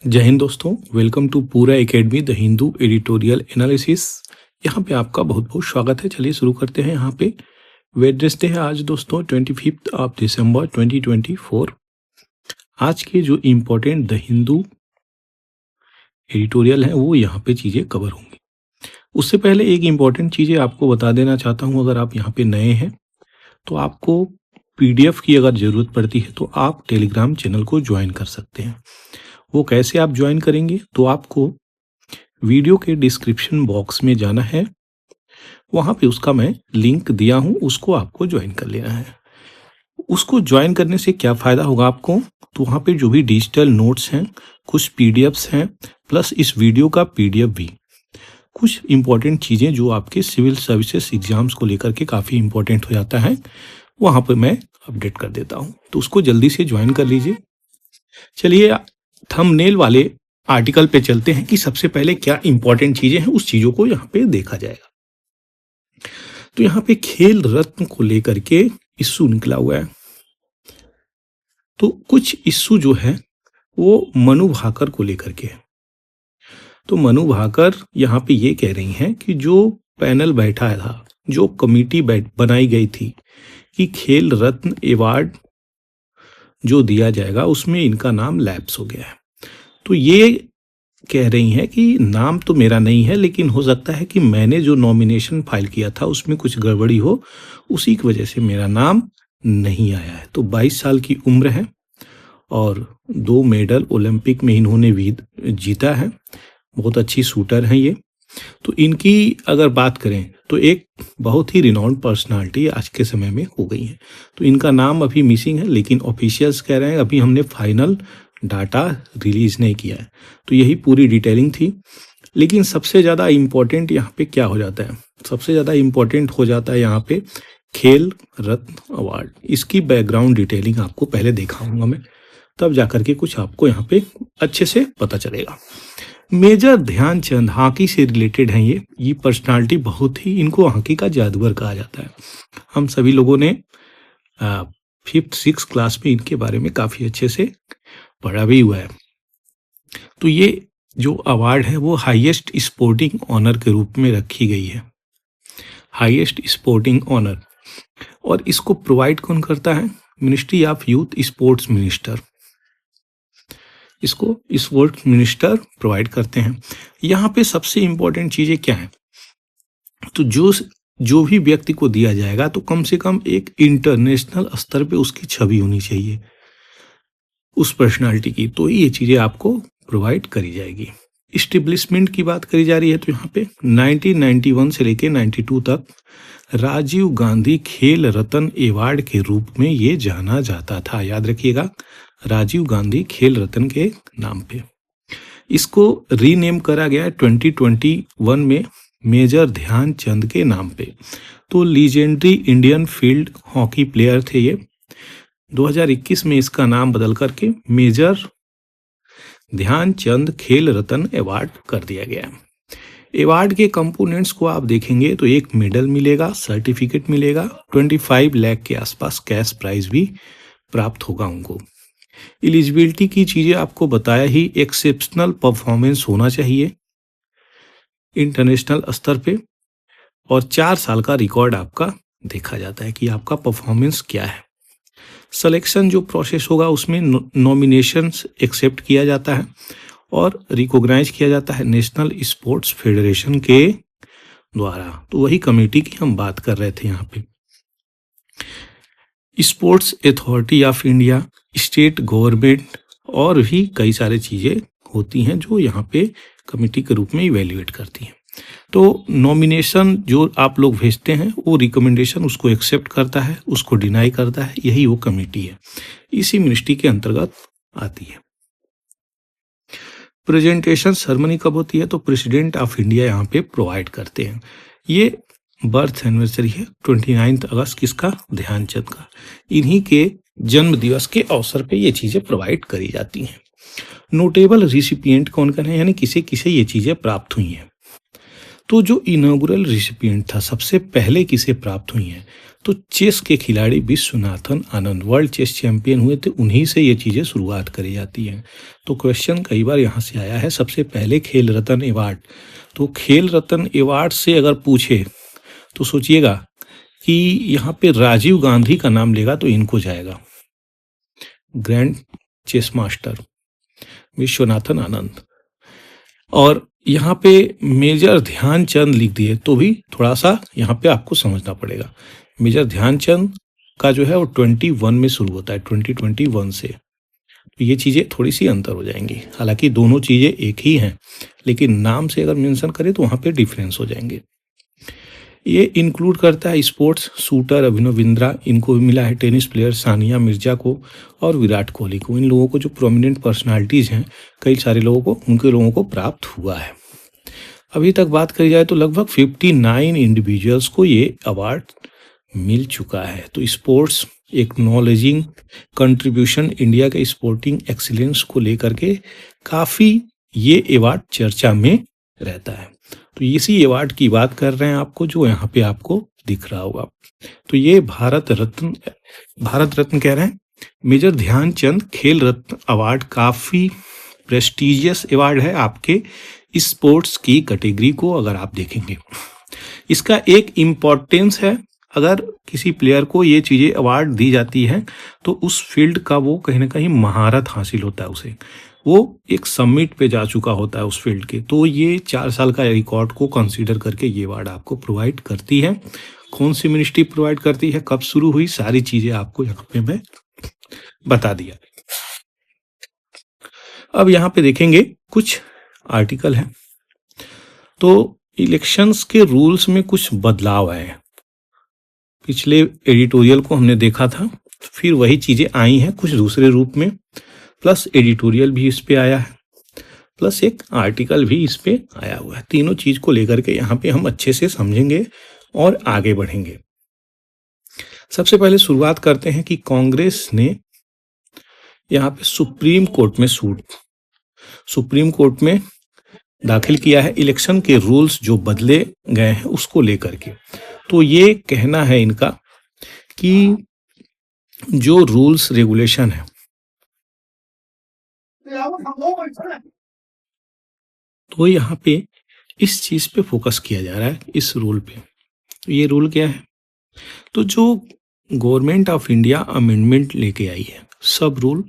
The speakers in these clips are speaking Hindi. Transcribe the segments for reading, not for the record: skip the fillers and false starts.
जय हिंद दोस्तों, वेलकम टू पूरा academy the Hindu editorial analysis. यहाँ पे आपका बहुत बहुत स्वागत है। चलिए शुरू करते हैं। यहाँ पे वेडनेसडे है आज दोस्तों, 25 ऑफ दिसंबर 2024। आज के जो इम्पोर्टेंट द हिंदू एडिटोरियल है वो यहाँ पे चीज़ें कवर होंगी। उससे पहले एक इम्पॉर्टेंट चीज़ें आपको बता देना चाहता हूँ। अगर आप यहाँ पे नए हैं तो आपको PDF की अगर ज़रूरत पड़ती है तो आप टेलीग्राम चैनल को ज्वाइन कर सकते हैं। वो कैसे आप ज्वाइन करेंगे, तो आपको वीडियो के डिस्क्रिप्शन बॉक्स में जाना है, वहाँ पे उसका मैं लिंक दिया हूँ, उसको आपको ज्वाइन कर लेना है। उसको ज्वाइन करने से क्या फ़ायदा होगा आपको, तो वहाँ पे जो भी डिजिटल नोट्स हैं, कुछ PDFs हैं, प्लस इस वीडियो का PDF भी, कुछ इम्पॉर्टेंट चीज़ें जो आपके सिविल सर्विसेज एग्जाम्स को लेकर के काफ़ी इम्पोर्टेंट हो जाता है, वहाँ पर मैं अपडेट कर देता हूँ। तो उसको जल्दी से ज्वाइन कर लीजिए। चलिए थंबनेल वाले आर्टिकल पे चलते हैं कि सबसे पहले क्या इंपॉर्टेंट चीजें हैं, उस चीजों को यहाँ पे देखा जाएगा। तो यहाँ पे खेल रत्न को लेकर के इश्यू निकला हुआ है। तो कुछ इश्यू जो है वो मनु भाकर को लेकर के है। तो मनु भाकर यहाँ पे ये कह रही हैं कि जो पैनल बैठा था, जो कमेटी बनाई गई थी कि खेल रत्न अवार्ड जो दिया जाएगा, उसमें इनका नाम लैप्स हो गया है। तो ये कह रही हैं कि नाम तो मेरा नहीं है, लेकिन हो सकता है कि मैंने जो नॉमिनेशन फाइल किया था उसमें कुछ गड़बड़ी हो, उसी की वजह से मेरा नाम नहीं आया है। तो 22 साल की उम्र है और 2 मेडल ओलंपिक में इन्होंने जीता है। बहुत अच्छी शूटर हैं ये। तो इनकी अगर बात करें तो एक बहुत ही रिनाउंड पर्सनालिटी आज के समय में हो गई है। तो इनका नाम अभी मिसिंग है, लेकिन ऑफिशियल्स कह रहे हैं अभी हमने फाइनल डाटा रिलीज नहीं किया है। तो यही पूरी डिटेलिंग थी। लेकिन सबसे ज़्यादा इम्पोर्टेंट यहाँ पे क्या हो जाता है, सबसे ज़्यादा इम्पोर्टेंट हो जाता है यहाँ पे खेल रत्न अवार्ड। इसकी बैकग्राउंड डिटेलिंग आपको पहले दिखाऊंगा मैं, तब जाकर के कुछ आपको यहाँ पे अच्छे से पता चलेगा। मेजर ध्यानचंद हॉकी से रिलेटेड हैं ये पर्सनालिटी बहुत ही, इनको हॉकी का जादूगर कहा जाता है। हम सभी लोगों ने 5th-6th क्लास में इनके बारे में काफ़ी अच्छे से पढ़ा भी हुआ है। तो ये जो अवार्ड है वो हाईएस्ट स्पोर्टिंग ऑनर के रूप में रखी गई है, हाईएस्ट स्पोर्टिंग ऑनर। और इसको प्रोवाइड कौन करता है, ministry of youth sports minister, इसको स्पोर्ट्स मिनिस्टर प्रोवाइड करते हैं। यहाँ पे सबसे इम्पोर्टेंट चीज़ें क्या है, तो जो भी व्यक्ति को दिया जाएगा तो कम से कम एक इंटरनेशनल स्तर पे उसकी छवि होनी चाहिए उस पर्सनालिटी की, तो ये चीज़ें आपको प्रोवाइड करी जाएगी। इस्टेब्लिशमेंट की बात करी जा रही है तो यहाँ पे 1991 से लेके 92 तक राजीव गांधी खेल रत्न अवार्ड के रूप में ये जाना जाता था। याद रखिएगा, राजीव गांधी खेल रत्न के नाम पे। इसको रीनेम करा गया 2021 में मेजर ध्यानचंद के नाम पे। तो legendary Indian field hockey player थे ये। 2021 में इसका नाम बदल करके मेजर ध्यानचंद खेल रत्न अवार्ड कर दिया गया। अवार्ड के कंपोनेंट्स को आप देखेंगे तो एक मेडल मिलेगा, सर्टिफिकेट मिलेगा, 25 लाख के आसपास कैश प्राइज भी प्राप्त होगा उनको। एलिजिबिलिटी की चीज़ें आपको बताया ही, एक्सेप्शनल परफॉर्मेंस होना चाहिए इंटरनेशनल स्तर पे, और 4 साल का रिकॉर्ड आपका देखा जाता है कि आपका परफॉर्मेंस क्या है। सिलेक्शन जो प्रोसेस होगा उसमें नॉमिनेशंस एक्सेप्ट किया जाता है और रिकॉग्नाइज किया जाता है नेशनल स्पोर्ट्स फेडरेशन के द्वारा। तो वही कमेटी की हम बात कर रहे थे यहाँ पे। Sports authority of India, state government और भी कई सारी चीज़ें होती हैं जो यहाँ पे कमेटी के रूप में इवेल्युएट करती हैं। तो नॉमिनेशन जो आप लोग भेजते हैं वो रिकमेंडेशन उसको एक्सेप्ट करता है, उसको डिनाई करता है, यही वो कमेटी है, इसी मिनिस्ट्री के अंतर्गत आती है। प्रेजेंटेशन सेरेमनी कब होती है, तो प्रेसिडेंट ऑफ इंडिया यहाँ पे प्रोवाइड करते हैं। ये बर्थ एनिवर्सरी है 29 अगस्त किसका, ध्यानचंद का। इन्हीं के जन्म दिवस के अवसर पे ये चीज़ें प्रोवाइड करी जाती हैं। नोटेबल रिसिपिएंट कौन कौन है, यानी किसे किसे ये चीज़ें प्राप्त हुई हैं। तो जो इनॉग्रल रिसिपिएंट था, सबसे पहले किसे प्राप्त हुई हैं, तो चेस के खिलाड़ी Viswanathan Anand world chess champion हुए थे, उन्हीं से ये चीज़ें शुरुआत करी जाती हैं। तो क्वेश्चन कई बार यहाँ से आया है, सबसे पहले खेल रत्न अवार्ड। तो खेल रत्न अवार्ड से अगर पूछे तो सोचिएगा कि यहाँ पे राजीव गांधी का नाम लेगा तो इनको जाएगा, grand chess master Viswanathan Anand. और यहाँ पे मेजर ध्यानचंद लिख दिए तो भी थोड़ा सा यहाँ पे आपको समझना पड़ेगा। मेजर ध्यानचंद का जो है वो 21 में शुरू होता है, 2021 से। तो ये चीज़ें थोड़ी सी अंतर हो जाएंगी, हालांकि दोनों चीज़ें एक ही हैं, लेकिन नाम से अगर मेंशन करें तो वहाँ पे डिफरेंस हो जाएंगे। ये इंक्लूड करता है स्पोर्ट्स शूटर अभिनव बिंद्रा, इनको भी मिला है, टेनिस प्लेयर सानिया मिर्जा को और विराट कोहली को। इन लोगों को जो प्रोमिनेंट पर्सनालिटीज़ हैं, कई सारे लोगों को, उनके लोगों को प्राप्त हुआ है। अभी तक बात करी जाए तो लगभग 59 इंडिविजुअल्स को ये अवार्ड मिल चुका है। तो स्पोर्ट्स एक्नॉलेजिंग कंट्रीब्यूशन इंडिया के स्पोर्टिंग एक्सीलेंस को लेकर के काफ़ी ये अवार्ड चर्चा में रहता है। तो इसी अवार्ड की बात कर रहे हैं आपको, जो यहाँ पे आपको दिख रहा होगा। तो ये भारत रत्न कह रहे हैं, मेजर ध्यानचंद खेल रत्न अवार्ड काफ़ी प्रेस्टिजियस अवार्ड है आपके स्पोर्ट्स की कैटेगरी को अगर आप देखेंगे। इसका एक इम्पोर्टेंस है, अगर किसी प्लेयर को ये चीज़ें अवार्ड दी जाती है तो उस फील्ड का वो कहीं ना कहीं महारत हासिल होता है, उसे वो एक समिट पे जा चुका होता है उस फील्ड के। तो ये 4 साल का रिकॉर्ड को कंसीडर करके ये अवार्ड आपको प्रोवाइड करती है। कौन सी मिनिस्ट्री प्रोवाइड करती है, कब शुरू हुई, सारी चीज़ें आपको यहाँ पे मैं बता दिया। अब यहाँ पे देखेंगे कुछ आर्टिकल है। तो इलेक्शंस के रूल्स में कुछ बदलाव आए हैं। पिछले एडिटोरियल को हमने देखा था, फिर वही चीज़ें आई हैं कुछ दूसरे रूप में, प्लस एडिटोरियल भी इस पे आया है, प्लस एक आर्टिकल भी इस पे आया हुआ है। तीनों चीज़ को लेकर के यहाँ पे हम अच्छे से समझेंगे और आगे बढ़ेंगे। सबसे पहले शुरुआत करते हैं कि कांग्रेस ने यहाँ पे सुप्रीम कोर्ट में दाखिल किया है इलेक्शन के रूल्स जो बदले गए हैं उसको लेकर के। तो ये कहना है इनका कि जो रूल्स रेगुलेशन है, तो यहाँ पे इस चीज पे फोकस किया जा रहा है, इस रूल पे। तो ये रूल क्या है, तो जो गवर्नमेंट ऑफ इंडिया अमेंडमेंट लेके आई है, सब rule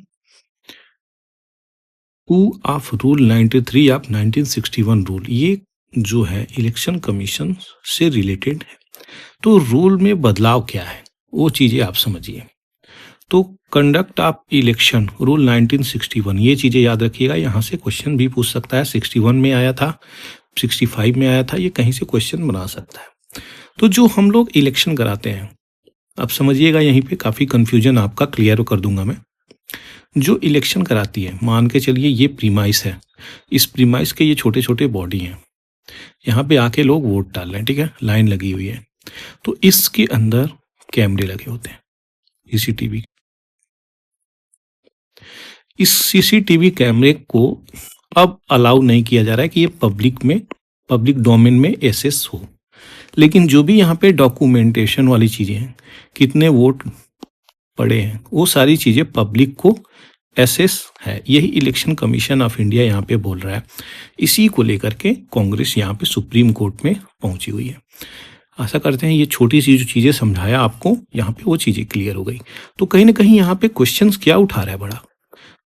2 of rule 93 of 1961 rule, ये जो है इलेक्शन कमीशन से रिलेटेड है। तो रूल में बदलाव क्या है वो चीजें आप समझिए। तो कंडक्ट ऑफ इलेक्शन रूल 1961, ये चीजें याद रखिएगा, यहाँ से क्वेश्चन भी पूछ सकता है। 61 में आया था, 65 में आया था, ये कहीं से क्वेश्चन बना सकता है। तो जो हम लोग इलेक्शन कराते हैं, अब समझिएगा, यहीं पे काफ़ी कंफ्यूजन आपका क्लियर कर दूंगा मैं। जो इलेक्शन कराती है, मान के चलिए ये प्रीमाइस है, इस प्रीमाइस के ये छोटे छोटे बॉडी हैं, यहाँ पे आके लोग वोट डाल रहे हैं, ठीक है, लाइन लगी हुई है। तो इसके अंदर कैमरे लगे होते हैं, सीसीटीवी। इस सीसीटीवी कैमरे को अब अलाउ नहीं किया जा रहा है कि ये पब्लिक डोमेन में एसेस हो, लेकिन जो भी यहाँ पे डॉक्यूमेंटेशन वाली चीज़ें हैं, कितने वोट पड़े हैं, वो सारी चीज़ें पब्लिक को एसेस है। यही इलेक्शन कमीशन ऑफ इंडिया यहाँ पे बोल रहा है। इसी को लेकर के कांग्रेस यहाँ पे सुप्रीम कोर्ट में पहुंची हुई है। आशा करते हैं ये छोटी सी जो चीज़ें समझाया आपको, यहाँ पे वो चीज़ें क्लियर हो गई। तो कहीं ना कहीं यहाँ पे क्वेश्चंस क्या उठा रहा है, बड़ा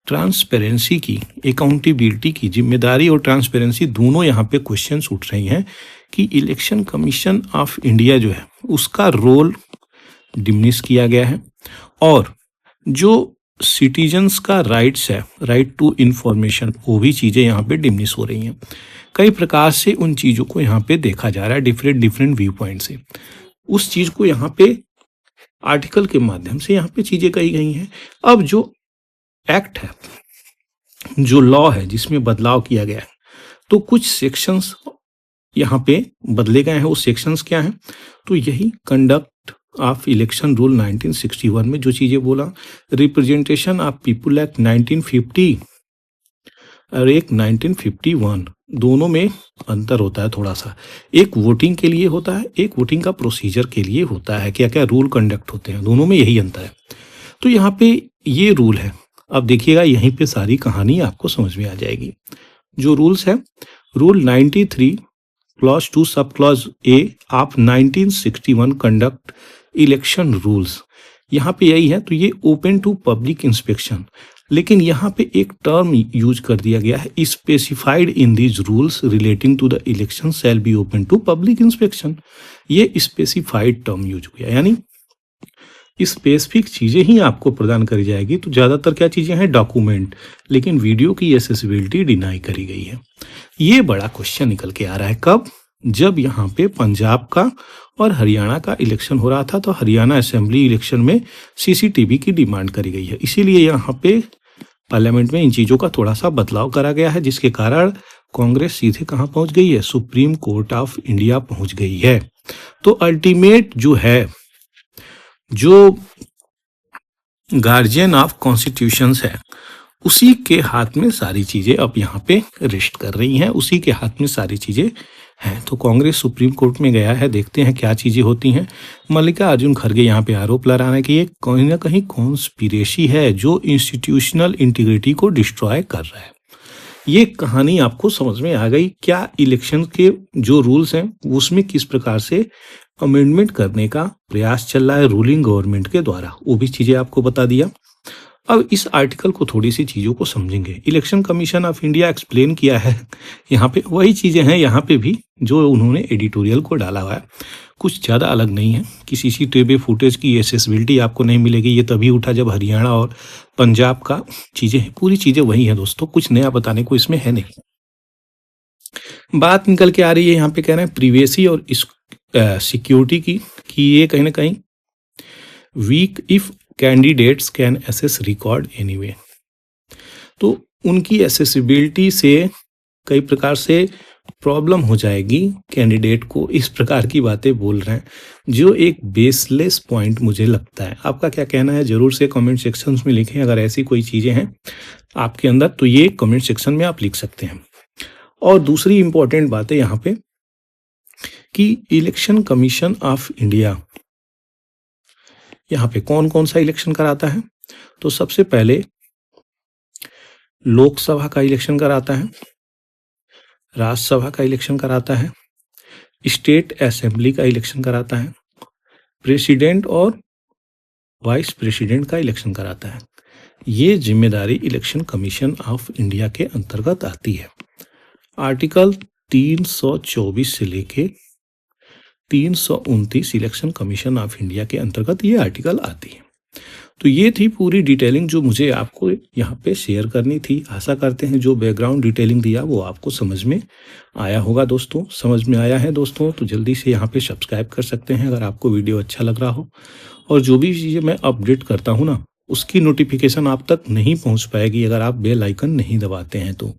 ट्रांसपेरेंसी की, अकाउंटेबिलिटी की, जिम्मेदारी और ट्रांसपेरेंसी दोनों यहाँ पे क्वेश्चंस उठ रही हैं कि इलेक्शन कमीशन ऑफ इंडिया जो है उसका रोल डिमिनिश किया गया है, और जो सिटीजन्स का राइट्स है, राइट टू इंफॉर्मेशन, वो भी चीज़ें यहाँ पे डिमिनिश हो रही हैं। कई प्रकार से उन चीज़ों को यहाँ पे देखा जा रहा है, डिफरेंट व्यू पॉइंट से। उस चीज़ को यहाँ पे आर्टिकल के माध्यम से यहाँ पे चीज़ें कही गई हैं। अब जो एक्ट है, जो लॉ है जिसमें बदलाव किया गया है, तो कुछ सेक्शंस यहाँ पे बदले गए हैं। वो सेक्शंस क्या हैं, तो यही कंडक्ट ऑफ इलेक्शन रूल 1961 में जो चीज़ें बोला, रिप्रेजेंटेशन ऑफ पीपुल एक्ट 1950 और एक 1951। दोनों में अंतर होता है थोड़ा सा। एक वोटिंग के लिए होता है, एक वोटिंग का प्रोसीजर के लिए होता है, क्या क्या रूल कंडक्ट होते हैं, दोनों में यही अंतर है। तो यहाँ पे ये रूल है। अब देखिएगा यहीं पे सारी कहानी आपको समझ में आ जाएगी। जो रूल्स है, rule 93 clause 2 sub clause A of 1961 conduct election rules, यहाँ पे यही है। तो ये ओपन टू पब्लिक इंस्पेक्शन, लेकिन यहाँ पे एक टर्म यूज कर दिया गया है, specified in these rules relating to the election shall be open to public inspection. ये स्पेसिफाइड टर्म यूज हो गया, यानी स्पेसिफिक चीजें ही आपको प्रदान करी जाएगी। तो ज्यादातर क्या चीजें हैं, डॉक्यूमेंट, लेकिन वीडियो की एसेसिबिलिटी डिनाई करी गई है। ये बड़ा क्वेश्चन निकल के आ रहा है कब, जब यहाँ पे पंजाब का और हरियाणा का इलेक्शन हो रहा था, तो हरियाणा असेंबली इलेक्शन में सीसीटीवी की डिमांड करी गई है। इसीलिए यहाँ पे पार्लियामेंट में इन चीजों का थोड़ा सा बदलाव करा गया है, जिसके कारण कांग्रेस सीधे कहाँ पहुंच गई है, सुप्रीम कोर्ट ऑफ इंडिया पहुंच गई है। तो अल्टीमेट जो है, जो गार्जियन ऑफ कॉन्स्टिट्यूशंस है, उसी के हाथ में सारी चीजें अब यहाँ पे रेस्ट कर रही हैं, उसी के हाथ में सारी चीजें हैं। तो कांग्रेस सुप्रीम कोर्ट में गया है, देखते हैं क्या चीजें होती हैं। मल्लिकार्जुन खड़गे यहाँ पे आरोप लगा रहे हैं कि ये कहीं ना कहीं कॉन्स्पिरेसी है जो इंस्टीट्यूशनल इंटीग्रिटी को डिस्ट्रॉय कर रहा है। ये कहानी आपको समझ में आ गई। क्या इलेक्शन के जो रूल्स हैं उसमें किस प्रकार से अमेंडमेंट करने का प्रयास चल रहा है रूलिंग गवर्नमेंट के द्वारा, वो भी चीजें आपको बता दिया। अब इस आर्टिकल को थोड़ी सी चीजों को समझेंगे। Election commission of India explain किया है, यहाँ पे वही चीजें हैं यहाँ पे भी जो उन्होंने एडिटोरियल को डाला हुआ है, कुछ ज़्यादा अलग नहीं है। कि सीसीटीवी फुटेज की एसेसिबिलिटी आपको नहीं मिलेगी, ये तभी उठा जब हरियाणा और पंजाब का चीजें हैं, पूरी चीजें वही हैं दोस्तों, कुछ नया बताने को इसमें है नहीं। बात निकल के आ रही है यहाँ पे, कह रहे हैं प्रिवेसी और सिक्योरिटी की, कि ये कहीं ना कहीं weak if candidates can access record anyway. तो उनकी एसेसिबिलिटी से कई प्रकार से प्रॉब्लम हो जाएगी कैंडिडेट को, इस प्रकार की बातें बोल रहे हैं, जो एक बेसलेस पॉइंट मुझे लगता है। आपका क्या कहना है जरूर से कमेंट सेक्शंस में लिखें। अगर ऐसी कोई चीजें हैं आपके अंदर तो ये कमेंट सेक्शन में आप लिख सकते हैं। और दूसरी इंपॉर्टेंट बात है यहाँ पे कि इलेक्शन कमीशन ऑफ इंडिया यहाँ पे कौन कौन सा इलेक्शन कराता है। तो सबसे पहले लोकसभा का इलेक्शन कराता है, राज्यसभा का इलेक्शन कराता है, स्टेट असेंबली का इलेक्शन कराता है, प्रेसिडेंट और वाइस प्रेसिडेंट का इलेक्शन कराता है। ये जिम्मेदारी इलेक्शन कमीशन ऑफ इंडिया के अंतर्गत आती है। आर्टिकल 324 से लेके 329 इलेक्शन कमीशन ऑफ इंडिया के अंतर्गत ये आर्टिकल आती है। तो ये थी पूरी डिटेलिंग जो मुझे आपको यहाँ पे शेयर करनी थी। आशा करते हैं जो बैकग्राउंड डिटेलिंग दिया वो आपको समझ में आया होगा दोस्तों। समझ में आया है दोस्तों तो जल्दी से यहाँ पे सब्सक्राइब कर सकते हैं अगर आपको वीडियो अच्छा लग रहा हो। और जो भी चीज़ें मैं अपडेट करता हूँ ना, उसकी नोटिफिकेशन आप तक नहीं पहुँच पाएगी अगर आप बेल आइकन नहीं दबाते हैं तो।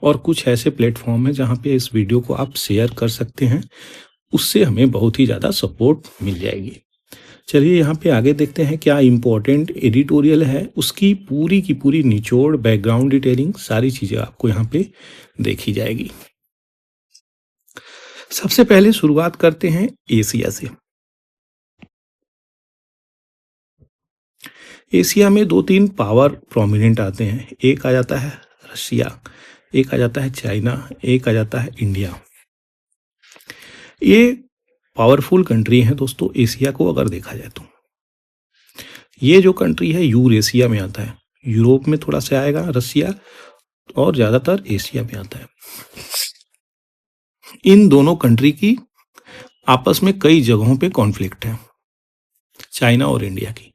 और कुछ ऐसे प्लेटफॉर्म है जहाँ पे इस वीडियो को आप शेयर कर सकते हैं, उससे हमें बहुत ही ज़्यादा सपोर्ट मिल जाएगी। चलिए यहाँ पे आगे देखते हैं क्या इम्पोर्टेंट एडिटोरियल है, उसकी पूरी की पूरी निचोड़, बैकग्राउंड डिटेलिंग, सारी चीज़ें आपको यहाँ पे देखी जाएगी। सबसे पहले शुरुआत करते हैं एशिया से। एशिया में 2-3 पावर प्रोमिनेंट आते हैं। एक आ जाता है रशिया, एक आ जाता है चाइना, एक आ जाता है इंडिया। ये पावरफुल कंट्री है दोस्तों एशिया को अगर देखा जाए तो। ये जो कंट्री है यूरेशिया में आता है, यूरोप में थोड़ा सा आएगा रशिया, और ज़्यादातर एशिया में आता है। इन दोनों कंट्री की आपस में कई जगहों पे कॉन्फ्लिक्ट है, चाइना और इंडिया की।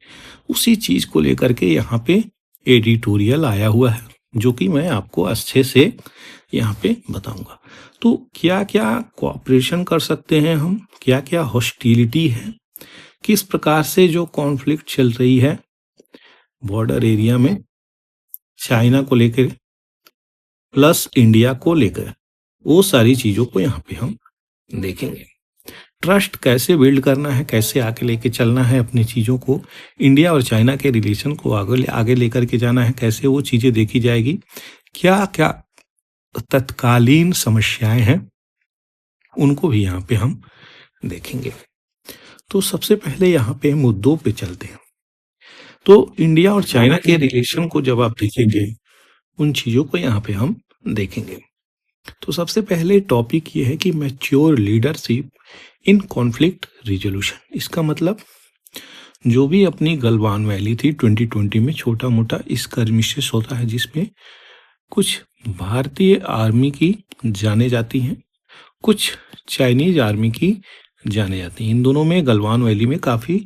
उसी चीज़ को लेकर के यहाँ पे एडिटोरियल आया हुआ है जो कि मैं आपको अच्छे से यहाँ पे बताऊंगा। तो क्या क्या कोऑपरेशन कर सकते हैं हम, क्या क्या हॉस्टिलिटी है, किस प्रकार से जो कॉन्फ्लिक्ट चल रही है बॉर्डर एरिया में चाइना को लेकर प्लस इंडिया को लेकर, वो सारी चीज़ों को यहाँ पे हम देखेंगे। ट्रस्ट कैसे बिल्ड करना है, कैसे आगे लेके चलना है अपनी चीज़ों को, इंडिया और चाइना के रिलेशन को आगे लेकर के जाना है, कैसे वो चीज़ें देखी जाएगी, क्या क्या तत्कालीन समस्याएं हैं, उनको भी यहाँ पे हम देखेंगे। तो सबसे पहले यहाँ पे मुद्दों पे चलते हैं। तो इंडिया और चाइना के रिलेशन को जब आप देखेंगे, उन चीज़ों को यहाँ पे हम देखेंगे। तो सबसे पहले टॉपिक ये है कि mature leadership in conflict resolution. इसका मतलब जो भी अपनी गलवान वैली थी 2020 में छोटा मोटा स्कर्मिशेस होता है, जिसमें कुछ भारतीय आर्मी की जाने जाती हैं, कुछ चाइनीज आर्मी की जाने जाती हैं। इन दोनों में गलवान वैली में काफ़ी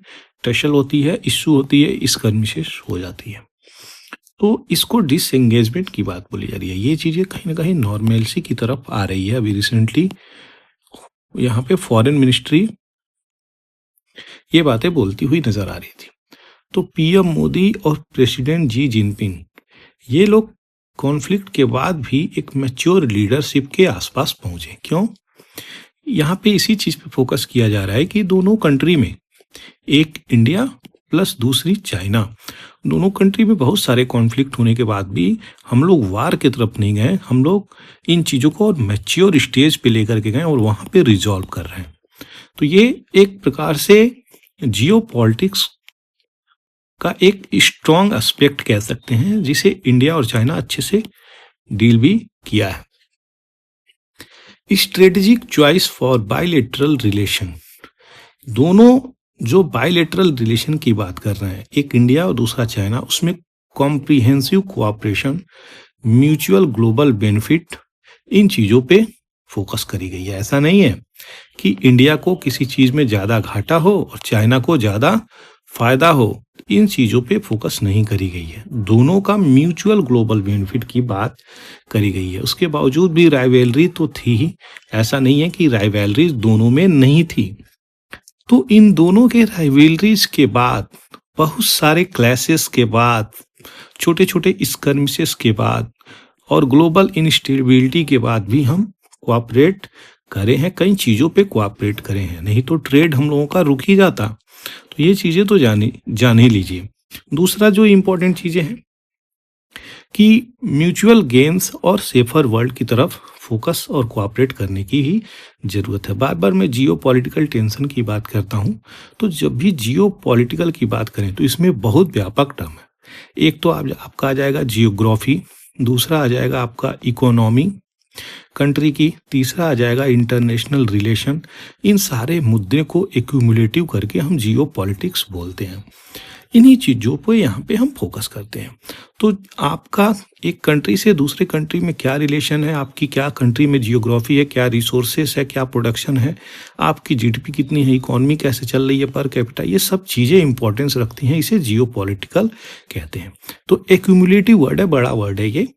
टसल होती है, इश्यू होती है, स्कर्मिशेस हो जाती है। तो इसको डिसएंगेजमेंट की बात बोली जा रही है। ये चीज़ें कहीं ना कहीं नॉर्मेलसी की तरफ आ रही है। अभी रिसेंटली यहाँ पे फॉरेन मिनिस्ट्री ये बातें बोलती हुई नजर आ रही थी। तो पीएम मोदी और प्रेसिडेंट जी जिनपिंग ये लोग कॉन्फ्लिक्ट के बाद भी एक मैच्योर लीडरशिप के आसपास पहुंचे। क्यों? यहाँ पे इसी चीज पे फोकस किया जा रहा है कि दोनों कंट्री में, एक इंडिया प्लस दूसरी चाइना, दोनों कंट्री में बहुत सारे कॉन्फ्लिक्ट होने के बाद भी हम लोग वार की तरफ नहीं गए। हम लोग इन चीज़ों को और मैच्योर स्टेज पे लेकर के गए और वहाँ पे रिजॉल्व कर रहे हैं। तो ये एक प्रकार से जियो पॉलिटिक्स का एक स्ट्रॉन्ग एस्पेक्ट कह सकते हैं, जिसे इंडिया और चाइना अच्छे से डील भी किया है। Strategic choice for bilateral relation, दोनों जो बायलैटरल रिलेशन की बात कर रहे हैं, एक इंडिया और दूसरा चाइना, उसमें comprehensive cooperation, mutual global benefit, इन चीज़ों पे फोकस करी गई है। ऐसा नहीं है कि इंडिया को किसी चीज़ में ज़्यादा घाटा हो और चाइना को ज़्यादा फायदा हो, इन चीज़ों पे फोकस नहीं करी गई है। दोनों का म्यूचुअल ग्लोबल बेनिफिट की बात करी गई है। उसके बावजूद भी राइवलरी तो थी ही, ऐसा नहीं है कि राइवलरी दोनों में नहीं थी। तो इन दोनों के राइवलरीज के बाद, बहुत सारे क्लैशेस के बाद, छोटे छोटे स्कर्मिशेस के बाद और ग्लोबल इंस्टेबिलिटी के बाद भी हम कोऑपरेट करे हैं, कई चीज़ों पे कोऑपरेट करे हैं, नहीं तो ट्रेड हम लोगों का रुक ही जाता। तो ये चीज़ें तो जान ही लीजिए। दूसरा जो इम्पोर्टेंट चीज़ें हैं कि म्यूचुअल गेन्स और सेफर वर्ल्ड की तरफ फोकस और कोऑपरेट करने की ही ज़रूरत है। बार बार मैं जियो पॉलिटिकल टेंशन की बात करता हूँ, तो जब भी जियो पॉलिटिकल की बात करें तो इसमें बहुत व्यापक टर्म है। एक तो आपका आ जाएगा जियोग्राफी, दूसरा आ जाएगा आपका इकोनॉमी कंट्री की, तीसरा आ जाएगा इंटरनेशनल रिलेशन। इन सारे मुद्दे को एक्यूमुलेटिव करके हम जियो पॉलिटिक्स बोलते हैं। इन्हीं चीज़ों पर यहाँ पे हम फोकस करते हैं। तो आपका एक कंट्री से दूसरे कंट्री में क्या रिलेशन है, आपकी क्या कंट्री में जियोग्राफी है, क्या रिसोर्सेस है, क्या प्रोडक्शन है, आपकी जीडीपी कितनी है, इकोनॉमी कैसे चल रही है पर कैपिटा, ये सब चीज़ें इंपॉर्टेंस रखती हैं। इसे जियो पॉलिटिकल कहते हैं। तो एक्यूमुलेटिव वर्ड है, बड़ा वर्ड है ये,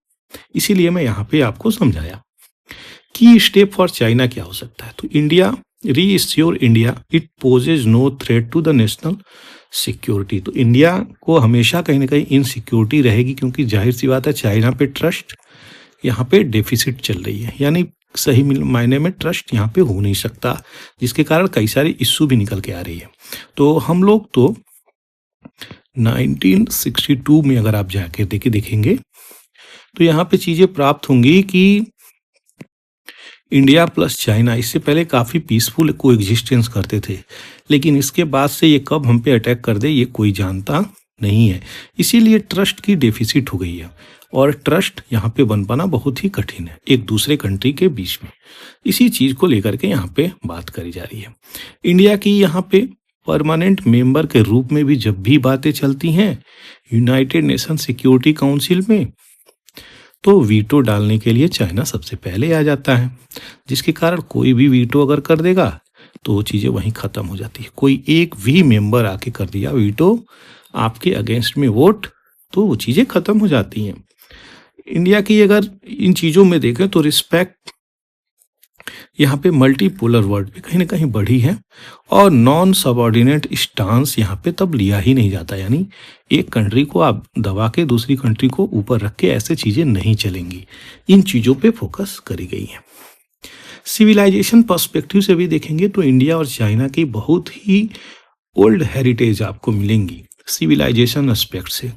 इसीलिए मैं यहाँ पे आपको समझाया। की स्टेप फॉर चाइना क्या हो सकता है? तो India reassure India it poses no threat to the national security. तो इंडिया को हमेशा कहीं ना कहीं इनसिक्योरिटी रहेगी, क्योंकि जाहिर सी बात है चाइना पे ट्रस्ट यहाँ पे डेफिसिट चल रही है, यानी सही मायने में ट्रस्ट यहाँ पे हो नहीं सकता, जिसके कारण कई सारे इश्यू भी निकल के आ रही है। तो हम लोग तो 1962 में अगर आप जाके देखेंगे तो यहाँ पे चीज़ें प्राप्त होंगी कि इंडिया प्लस चाइना इससे पहले काफ़ी पीसफुल को एग्जिस्टेंस करते थे, लेकिन इसके बाद से ये कब हम पे अटैक कर दे ये कोई जानता नहीं है। इसीलिए ट्रस्ट की डेफिसिट हो गई है और ट्रस्ट यहाँ पे बन पाना बहुत ही कठिन है एक दूसरे कंट्री के बीच में। इसी चीज़ को लेकर के यहाँ पे बात करी जा रही है। इंडिया की यहाँ पे परमानेंट मेंबर के रूप में भी जब भी बातें चलती हैं यूनाइटेड नेशन सिक्योरिटी काउंसिल में, तो वीटो डालने के लिए चाइना सबसे पहले आ जाता है, जिसके कारण कोई भी वीटो अगर कर देगा तो वो चीज़ें वहीं ख़त्म हो जाती है। कोई एक भी मेंबर आके कर दिया वीटो आपके अगेंस्ट में वोट, तो वो चीज़ें ख़त्म हो जाती हैं। इंडिया की अगर इन चीज़ों में देखें तो रिस्पेक्ट यहाँ पे मल्टीपोलर वर्ल्ड पे कहीं ना कहीं बढ़ी है और नॉन सबऑर्डिनेट स्टांस यहाँ पे तब लिया ही नहीं जाता, यानी एक कंट्री को आप दबा के दूसरी कंट्री को ऊपर रख के ऐसे चीज़ें नहीं चलेंगी। इन चीज़ों पे फोकस करी गई है। सिविलाइजेशन पर्सपेक्टिव से भी देखेंगे तो इंडिया और चाइना की बहुत ही ओल्ड हेरिटेज आपको मिलेंगी सिविलाइजेशन एस्पेक्ट से।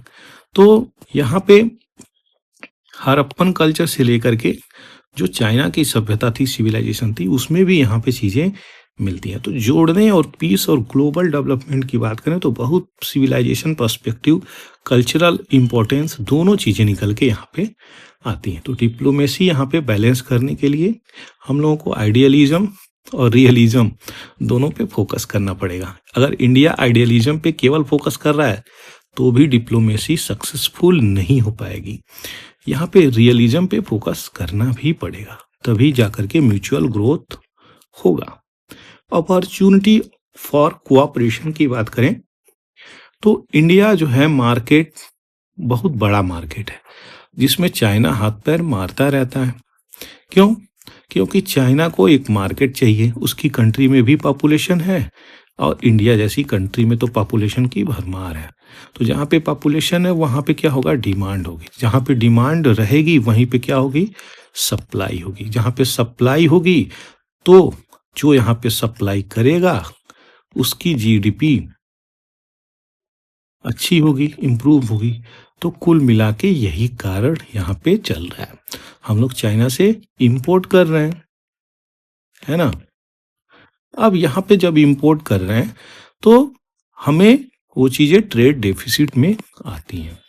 तो यहाँ पे हड़प्पन कल्चर से लेकर के जो चाइना की सभ्यता थी, सिविलाइजेशन थी, उसमें भी यहाँ पे चीज़ें मिलती हैं। तो जोड़ने और पीस और ग्लोबल डेवलपमेंट की बात करें तो बहुत सिविलाइजेशन पर्सपेक्टिव, कल्चरल इम्पोर्टेंस, दोनों चीज़ें निकल के यहाँ पे आती हैं। तो डिप्लोमेसी यहाँ पे बैलेंस करने के लिए हम लोगों को आइडियलिज्म और रियलिज्म दोनों पे फोकस करना पड़ेगा। अगर इंडिया आइडियलिज्म पे केवल फोकस कर रहा है तो भी डिप्लोमेसी सक्सेसफुल नहीं हो पाएगी। यहाँ पे रियलिज्म पे फोकस करना भी पड़ेगा, तभी जाकर के म्यूचुअल ग्रोथ होगा। अपॉर्चुनिटी फॉर कोऑपरेशन की बात करें तो इंडिया जो है मार्केट, बहुत बड़ा मार्केट है जिसमें चाइना हाथ पैर मारता रहता है। क्यों? क्योंकि चाइना को एक मार्केट चाहिए, उसकी कंट्री में भी पॉपुलेशन है और इंडिया जैसी कंट्री में तो पॉपुलेशन की भरमार है। तो जहाँ पे पॉपुलेशन है वहाँ पे क्या होगा, डिमांड होगी। जहाँ पे डिमांड रहेगी वहीं पे क्या होगी, सप्लाई होगी। जहाँ पे सप्लाई होगी तो जो यहाँ पे सप्लाई करेगा उसकी जीडीपी अच्छी होगी, इम्प्रूव होगी। तो कुल मिला के यही कारण यहाँ पे चल रहा है। हम लोग चाइना से इंपोर्ट कर रहे हैं, है ना। अब यहाँ पे जब इंपोर्ट कर रहे हैं तो हमें वो चीज़ें ट्रेड डेफिसिट में आती हैं।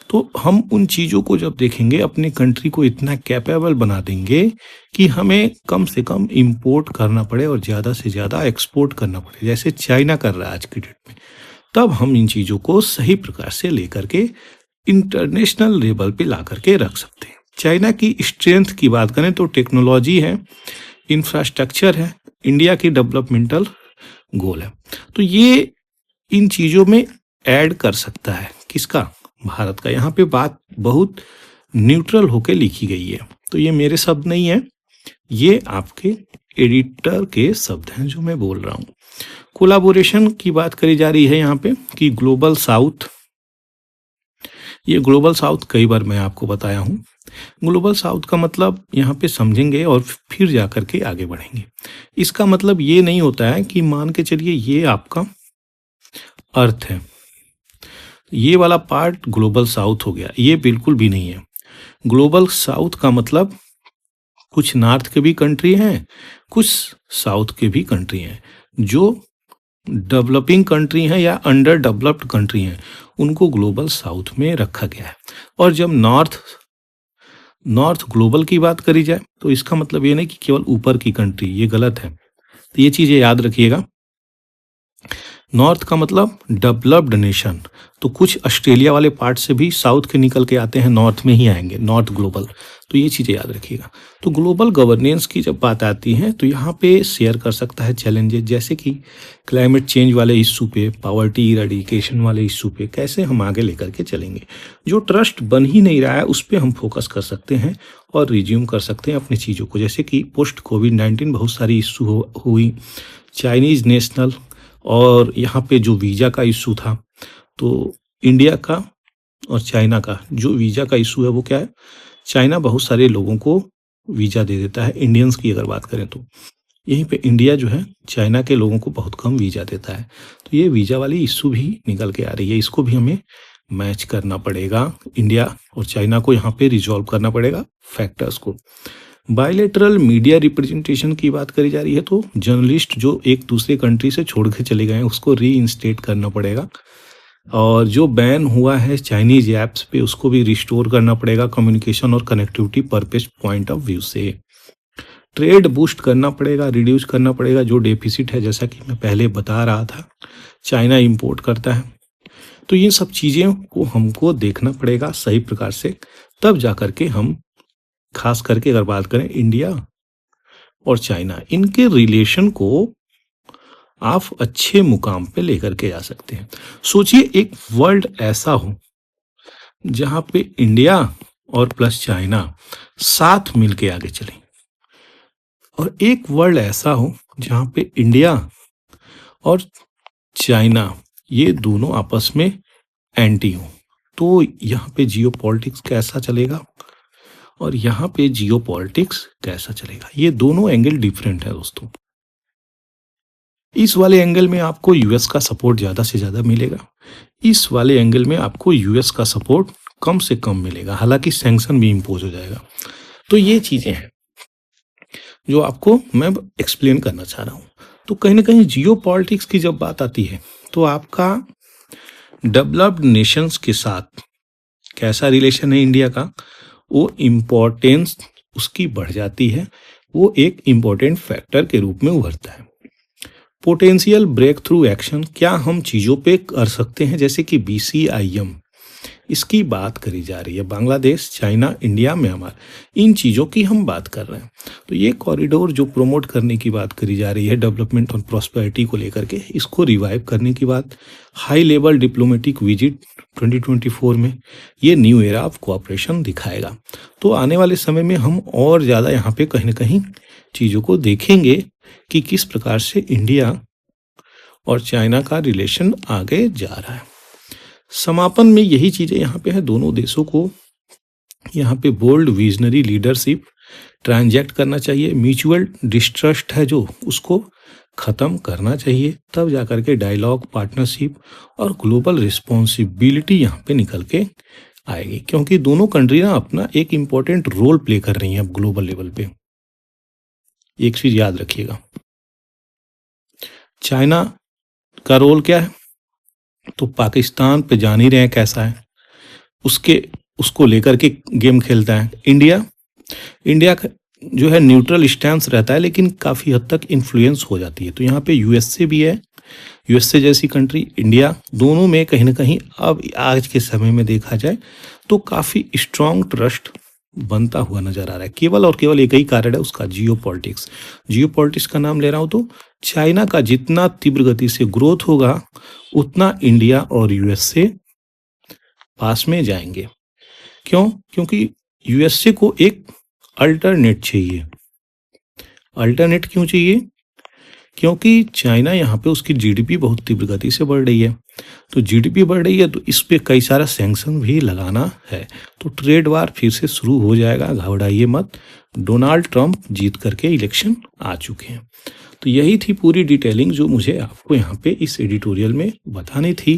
तो हम उन चीज़ों को जब देखेंगे, अपने कंट्री को इतना कैपेबल बना देंगे कि हमें कम से कम इंपोर्ट करना पड़े और ज़्यादा से ज़्यादा एक्सपोर्ट करना पड़े, जैसे चाइना कर रहा है आज की डेट में। तब हम इन चीज़ों को सही प्रकार से लेकर के इंटरनेशनल लेवल पे ला करके रख सकते हैं। चाइना की स्ट्रेंथ की बात करें तो टेक्नोलॉजी है, इंफ्रास्ट्रक्चर है, इंडिया की डेवलपमेंटल गोल है। तो ये इन चीज़ों में ऐड कर सकता है किसका, भारत का। यहाँ पे बात बहुत न्यूट्रल होके लिखी गई है, तो ये मेरे शब्द नहीं है, ये आपके एडिटर के शब्द हैं जो मैं बोल रहा हूँ। कोलैबोरेशन की बात करी जा रही है यहाँ पे कि ग्लोबल साउथ, ये ग्लोबल साउथ कई बार मैं आपको बताया हूँ। ग्लोबल साउथ का मतलब यहाँ पे समझेंगे और फिर जा कर के आगे बढ़ेंगे। इसका मतलब ये नहीं होता है कि मान के चलिए ये आपका अर्थ है, ये वाला पार्ट ग्लोबल साउथ हो गया, ये बिल्कुल भी नहीं है। ग्लोबल साउथ का मतलब कुछ नॉर्थ के भी कंट्री हैं, कुछ साउथ के भी कंट्री हैं। जो डेवलपिंग कंट्री हैं या अंडर डेवलप्ड कंट्री हैं उनको ग्लोबल साउथ में रखा गया है। और जब नॉर्थ ग्लोबल की बात करी जाए तो इसका मतलब ये नहीं कि केवल ऊपर की कंट्री, ये गलत है। तो ये चीज़ें याद रखिएगा। नॉर्थ का मतलब डेवलप्ड नेशन, तो कुछ ऑस्ट्रेलिया वाले पार्ट से भी साउथ के निकल के आते हैं, नॉर्थ में ही आएंगे, नॉर्थ ग्लोबल। तो ये चीज़ें याद रखिएगा। तो ग्लोबल गवर्नेंस की जब बात आती है तो यहाँ पे शेयर कर सकता है चैलेंजेस, जैसे कि क्लाइमेट चेंज वाले इशू पे, पॉवर्टी इरेडिकेशन वाले इशू पे कैसे हम आगे लेकर के चलेंगे। जो ट्रस्ट बन ही नहीं रहा है उस पर हम फोकस कर सकते हैं और रिज्यूम कर सकते हैं अपनी चीज़ों को। जैसे कि पोस्ट कोविड-19 बहुत सारी इशू हुई, चाइनीज़ नेशनल, और यहाँ पे जो वीज़ा का इशू था, तो इंडिया का और चाइना का जो वीज़ा का इशू है वो क्या है, चाइना बहुत सारे लोगों को वीज़ा दे देता है, इंडियंस की अगर बात करें तो। यहीं पे इंडिया जो है चाइना के लोगों को बहुत कम वीज़ा देता है। तो ये वीज़ा वाली इशू भी निकल के आ रही है, इसको भी हमें मैच करना पड़ेगा। इंडिया और चाइना को यहाँ पे रिजॉल्व करना पड़ेगा फैक्टर्स को। बायलैटरल मीडिया रिप्रेजेंटेशन की बात करी जा रही है तो जर्नलिस्ट जो एक दूसरे कंट्री से छोड़ के चले गए हैं उसको रीइंस्टेट करना पड़ेगा। और जो बैन हुआ है चाइनीज ऐप्स पे उसको भी रिस्टोर करना पड़ेगा, कम्युनिकेशन और connectivity purpose point of view से। ट्रेड बूस्ट करना पड़ेगा, रिड्यूस करना पड़ेगा जो डेफिसिट है, जैसा कि मैं पहले बता रहा था चाइना इंपोर्ट करता है। तो ये सब चीज़ें को हमको देखना पड़ेगा सही प्रकार से, तब जा कर के हम, खास करके अगर बात करें इंडिया और चाइना, इनके रिलेशन को आप अच्छे मुकाम पे लेकर के जा सकते हैं। सोचिए एक वर्ल्ड ऐसा हो जहां पे इंडिया और प्लस चाइना साथ मिलके आगे चलें, और एक वर्ल्ड ऐसा हो जहां पे इंडिया और चाइना ये दोनों आपस में एंटी हो। तो यहाँ पे जियोपॉलिटिक्स कैसा चलेगा और यहाँ पे जियोपॉलिटिक्स कैसा चलेगा, ये दोनों एंगल डिफरेंट है दोस्तों। इस वाले एंगल में आपको यूएस का सपोर्ट ज़्यादा से ज़्यादा मिलेगा, इस वाले एंगल में आपको यूएस का सपोर्ट कम से कम मिलेगा, हालांकि सैंक्शन भी इम्पोज हो जाएगा। तो ये चीज़ें हैं जो आपको मैं एक्सप्लेन करना चाह रहा हूँ। तो कहीं ना कहीं जियो पॉलिटिक्स की जब बात आती है तो आपका डेवलप्ड नेशंस के साथ कैसा रिलेशन है इंडिया का, वो इम्पोर्टेंस उसकी बढ़ जाती है, वो एक इम्पोर्टेंट फैक्टर के रूप में उभरता है। पोटेंशियल ब्रेक थ्रू एक्शन, क्या हम चीज़ों पे कर सकते हैं, जैसे कि BCIM, इसकी बात करी जा रही है। बांग्लादेश, चाइना, इंडिया, म्यांमार, इन चीज़ों की हम बात कर रहे हैं। तो ये कॉरिडोर जो प्रमोट करने की बात करी जा रही है डेवलपमेंट और प्रॉस्पेरिटी को लेकर के, इसको रिवाइव करने की बात, हाई लेवल डिप्लोमेटिक विजिट 2024 में, ये न्यू एरा ऑफ कोऑपरेशन दिखाएगा। तो आने वाले समय में हम और ज़्यादा यहाँ पे कहीं ना कहीं चीज़ों को देखेंगे कि किस प्रकार से इंडिया और चाइना का रिलेशन आगे जा रहा है। समापन में यही चीज़ें यहाँ पे है, दोनों देशों को यहाँ पे बोल्ड विजनरी लीडरशिप ट्रांजैक्ट करना चाहिए, म्यूचुअल डिस्ट्रस्ट है जो उसको ख़त्म करना चाहिए, तब जाकर के डायलॉग, पार्टनरशिप और ग्लोबल रिस्पॉन्सिबिलिटी यहाँ पे निकल के आएगी, क्योंकि दोनों कंट्री ना अपना एक इम्पॉर्टेंट रोल प्ले कर रही हैं अब ग्लोबल लेवल पे। एक चीज़ याद रखिएगा, चाइना का रोल क्या है, तो पाकिस्तान पे जान ही रहे हैं कैसा है, उसको लेकर के गेम खेलता है। इंडिया का जो है न्यूट्रल स्टैंस रहता है, लेकिन काफ़ी हद तक इन्फ्लुएंस हो जाती है। तो यहाँ पे यूएसए भी है, यूएसए जैसी कंट्री, इंडिया, दोनों में कहीं ना कहीं अब आज के समय में देखा जाए तो काफ़ी स्ट्रॉन्ग ट्रस्ट बनता हुआ नजर आ रहा है। केवल और केवल एक ही कारण है उसका, जियो पॉलिटिक्स का नाम ले रहा हूँ तो चाइना का जितना तीव्र गति से ग्रोथ होगा उतना इंडिया और यूएसए पास में जाएंगे। क्योंकि यूएसए को एक अल्टरनेट चाहिए। अल्टरनेट क्यों चाहिए? क्योंकि चाइना यहाँ पे उसकी जीडीपी बहुत तीव्र गति से बढ़ रही है, तो जीडीपी बढ़ रही है तो इस पे कई सारा सैंक्शन भी लगाना है, तो ट्रेड वार फिर से शुरू हो जाएगा, घबराइए मत। डोनाल्ड ट्रंप जीत करके इलेक्शन आ चुके हैं। तो यही थी पूरी डिटेलिंग जो मुझे आपको यहाँ पे इस एडिटोरियल में बतानी थी,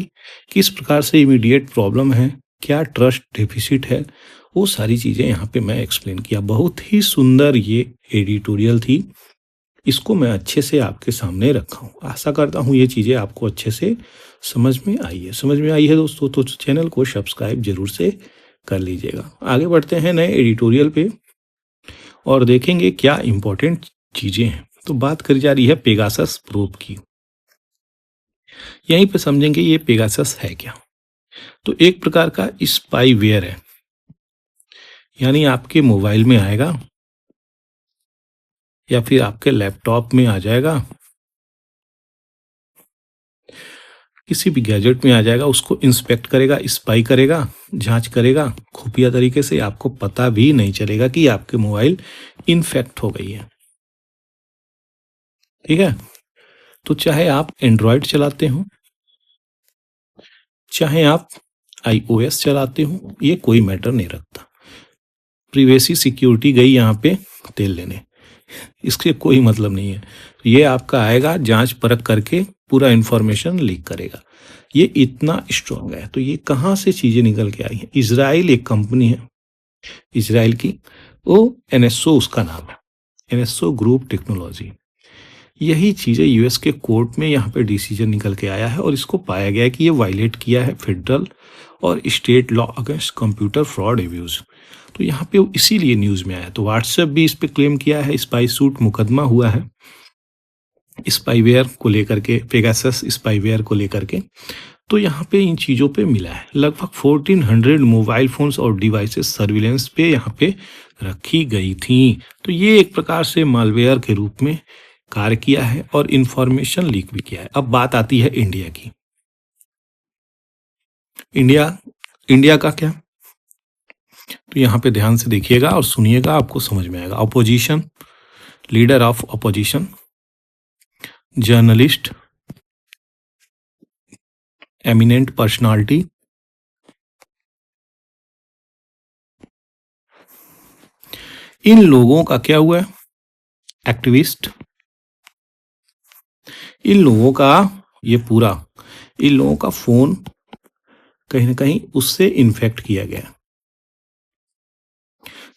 किस प्रकार से इमीडिएट प्रॉब्लम है, क्या ट्रस्ट डेफिसिट है, वो सारी चीज़ें यहाँ पे मैं एक्सप्लेन किया। बहुत ही सुंदर ये एडिटोरियल थी, इसको मैं अच्छे से आपके सामने रखा हूँ। आशा करता हूँ ये चीज़ें आपको अच्छे से समझ में आई है दोस्तों, तो चैनल को सब्सक्राइब जरूर से कर लीजिएगा। आगे बढ़ते हैं नए एडिटोरियल पे और देखेंगे क्या इंपॉर्टेंट चीज़ें हैं। तो बात करी जा रही है पेगासस प्रोब की। यहीं पे समझेंगे ये पेगासस है क्या। तो एक प्रकार का स्पाईवेयर है, यानी आपके मोबाइल में आएगा या फिर आपके लैपटॉप में आ जाएगा, किसी भी गैजेट में आ जाएगा, उसको इंस्पेक्ट करेगा, स्पाई करेगा, जांच करेगा खुफिया तरीके से, आपको पता भी नहीं चलेगा कि आपके मोबाइल इन्फेक्ट हो गई है। ठीक है, तो चाहे आप एंड्रॉयड चलाते हो, चाहे आप iOS चलाते हो, ये कोई मैटर नहीं रखता। प्रिवेसी सिक्योरिटी गई यहाँ पे तेल लेने, इसके कोई मतलब नहीं है। ये आपका आएगा, जांच परख करके पूरा इंफॉर्मेशन लीक करेगा, ये इतना स्ट्रांग है। तो ये कहाँ से चीज़ें निकल के आई हैं? इजराइल एक कंपनी है इजराइल की, वो NSO उसका नाम है, NSO ग्रुप टेक्नोलॉजी। यही चीज़ें यूएस के कोर्ट में यहाँ पे डिसीजन निकल के आया है और इसको पाया गया है कि ये वायलेट किया है फेडरल और state law against computer fraud abuse. तो यहाँ पे इसीलिए न्यूज़ में आया। तो व्हाट्सएप भी इस पे क्लेम किया है, स्पाई सूट मुकदमा हुआ है स्पाईवेयर को लेकर के, पेगासस स्पाईवेयर को लेकर के। तो यहाँ पे इन चीज़ों पे मिला है। लगभग 1400 मोबाइल फोन्स और डिवाइसेस सर्विलेंस पे यहाँ पे रखी गई थी। तो ये एक प्रकार से मालवेयर के रूप में कार्य किया है और इंफॉर्मेशन लीक भी किया है। अब बात आती है इंडिया की। इंडिया का क्या? तो यहाँ पे ध्यान से देखिएगा और सुनिएगा, आपको समझ में आएगा। Opposition, leader of opposition, journalist, eminent personality, इन लोगों का क्या हुआ है? एक्टिविस्ट। इन लोगों का फोन कहीं ना कहीं उससे इन्फेक्ट किया गया,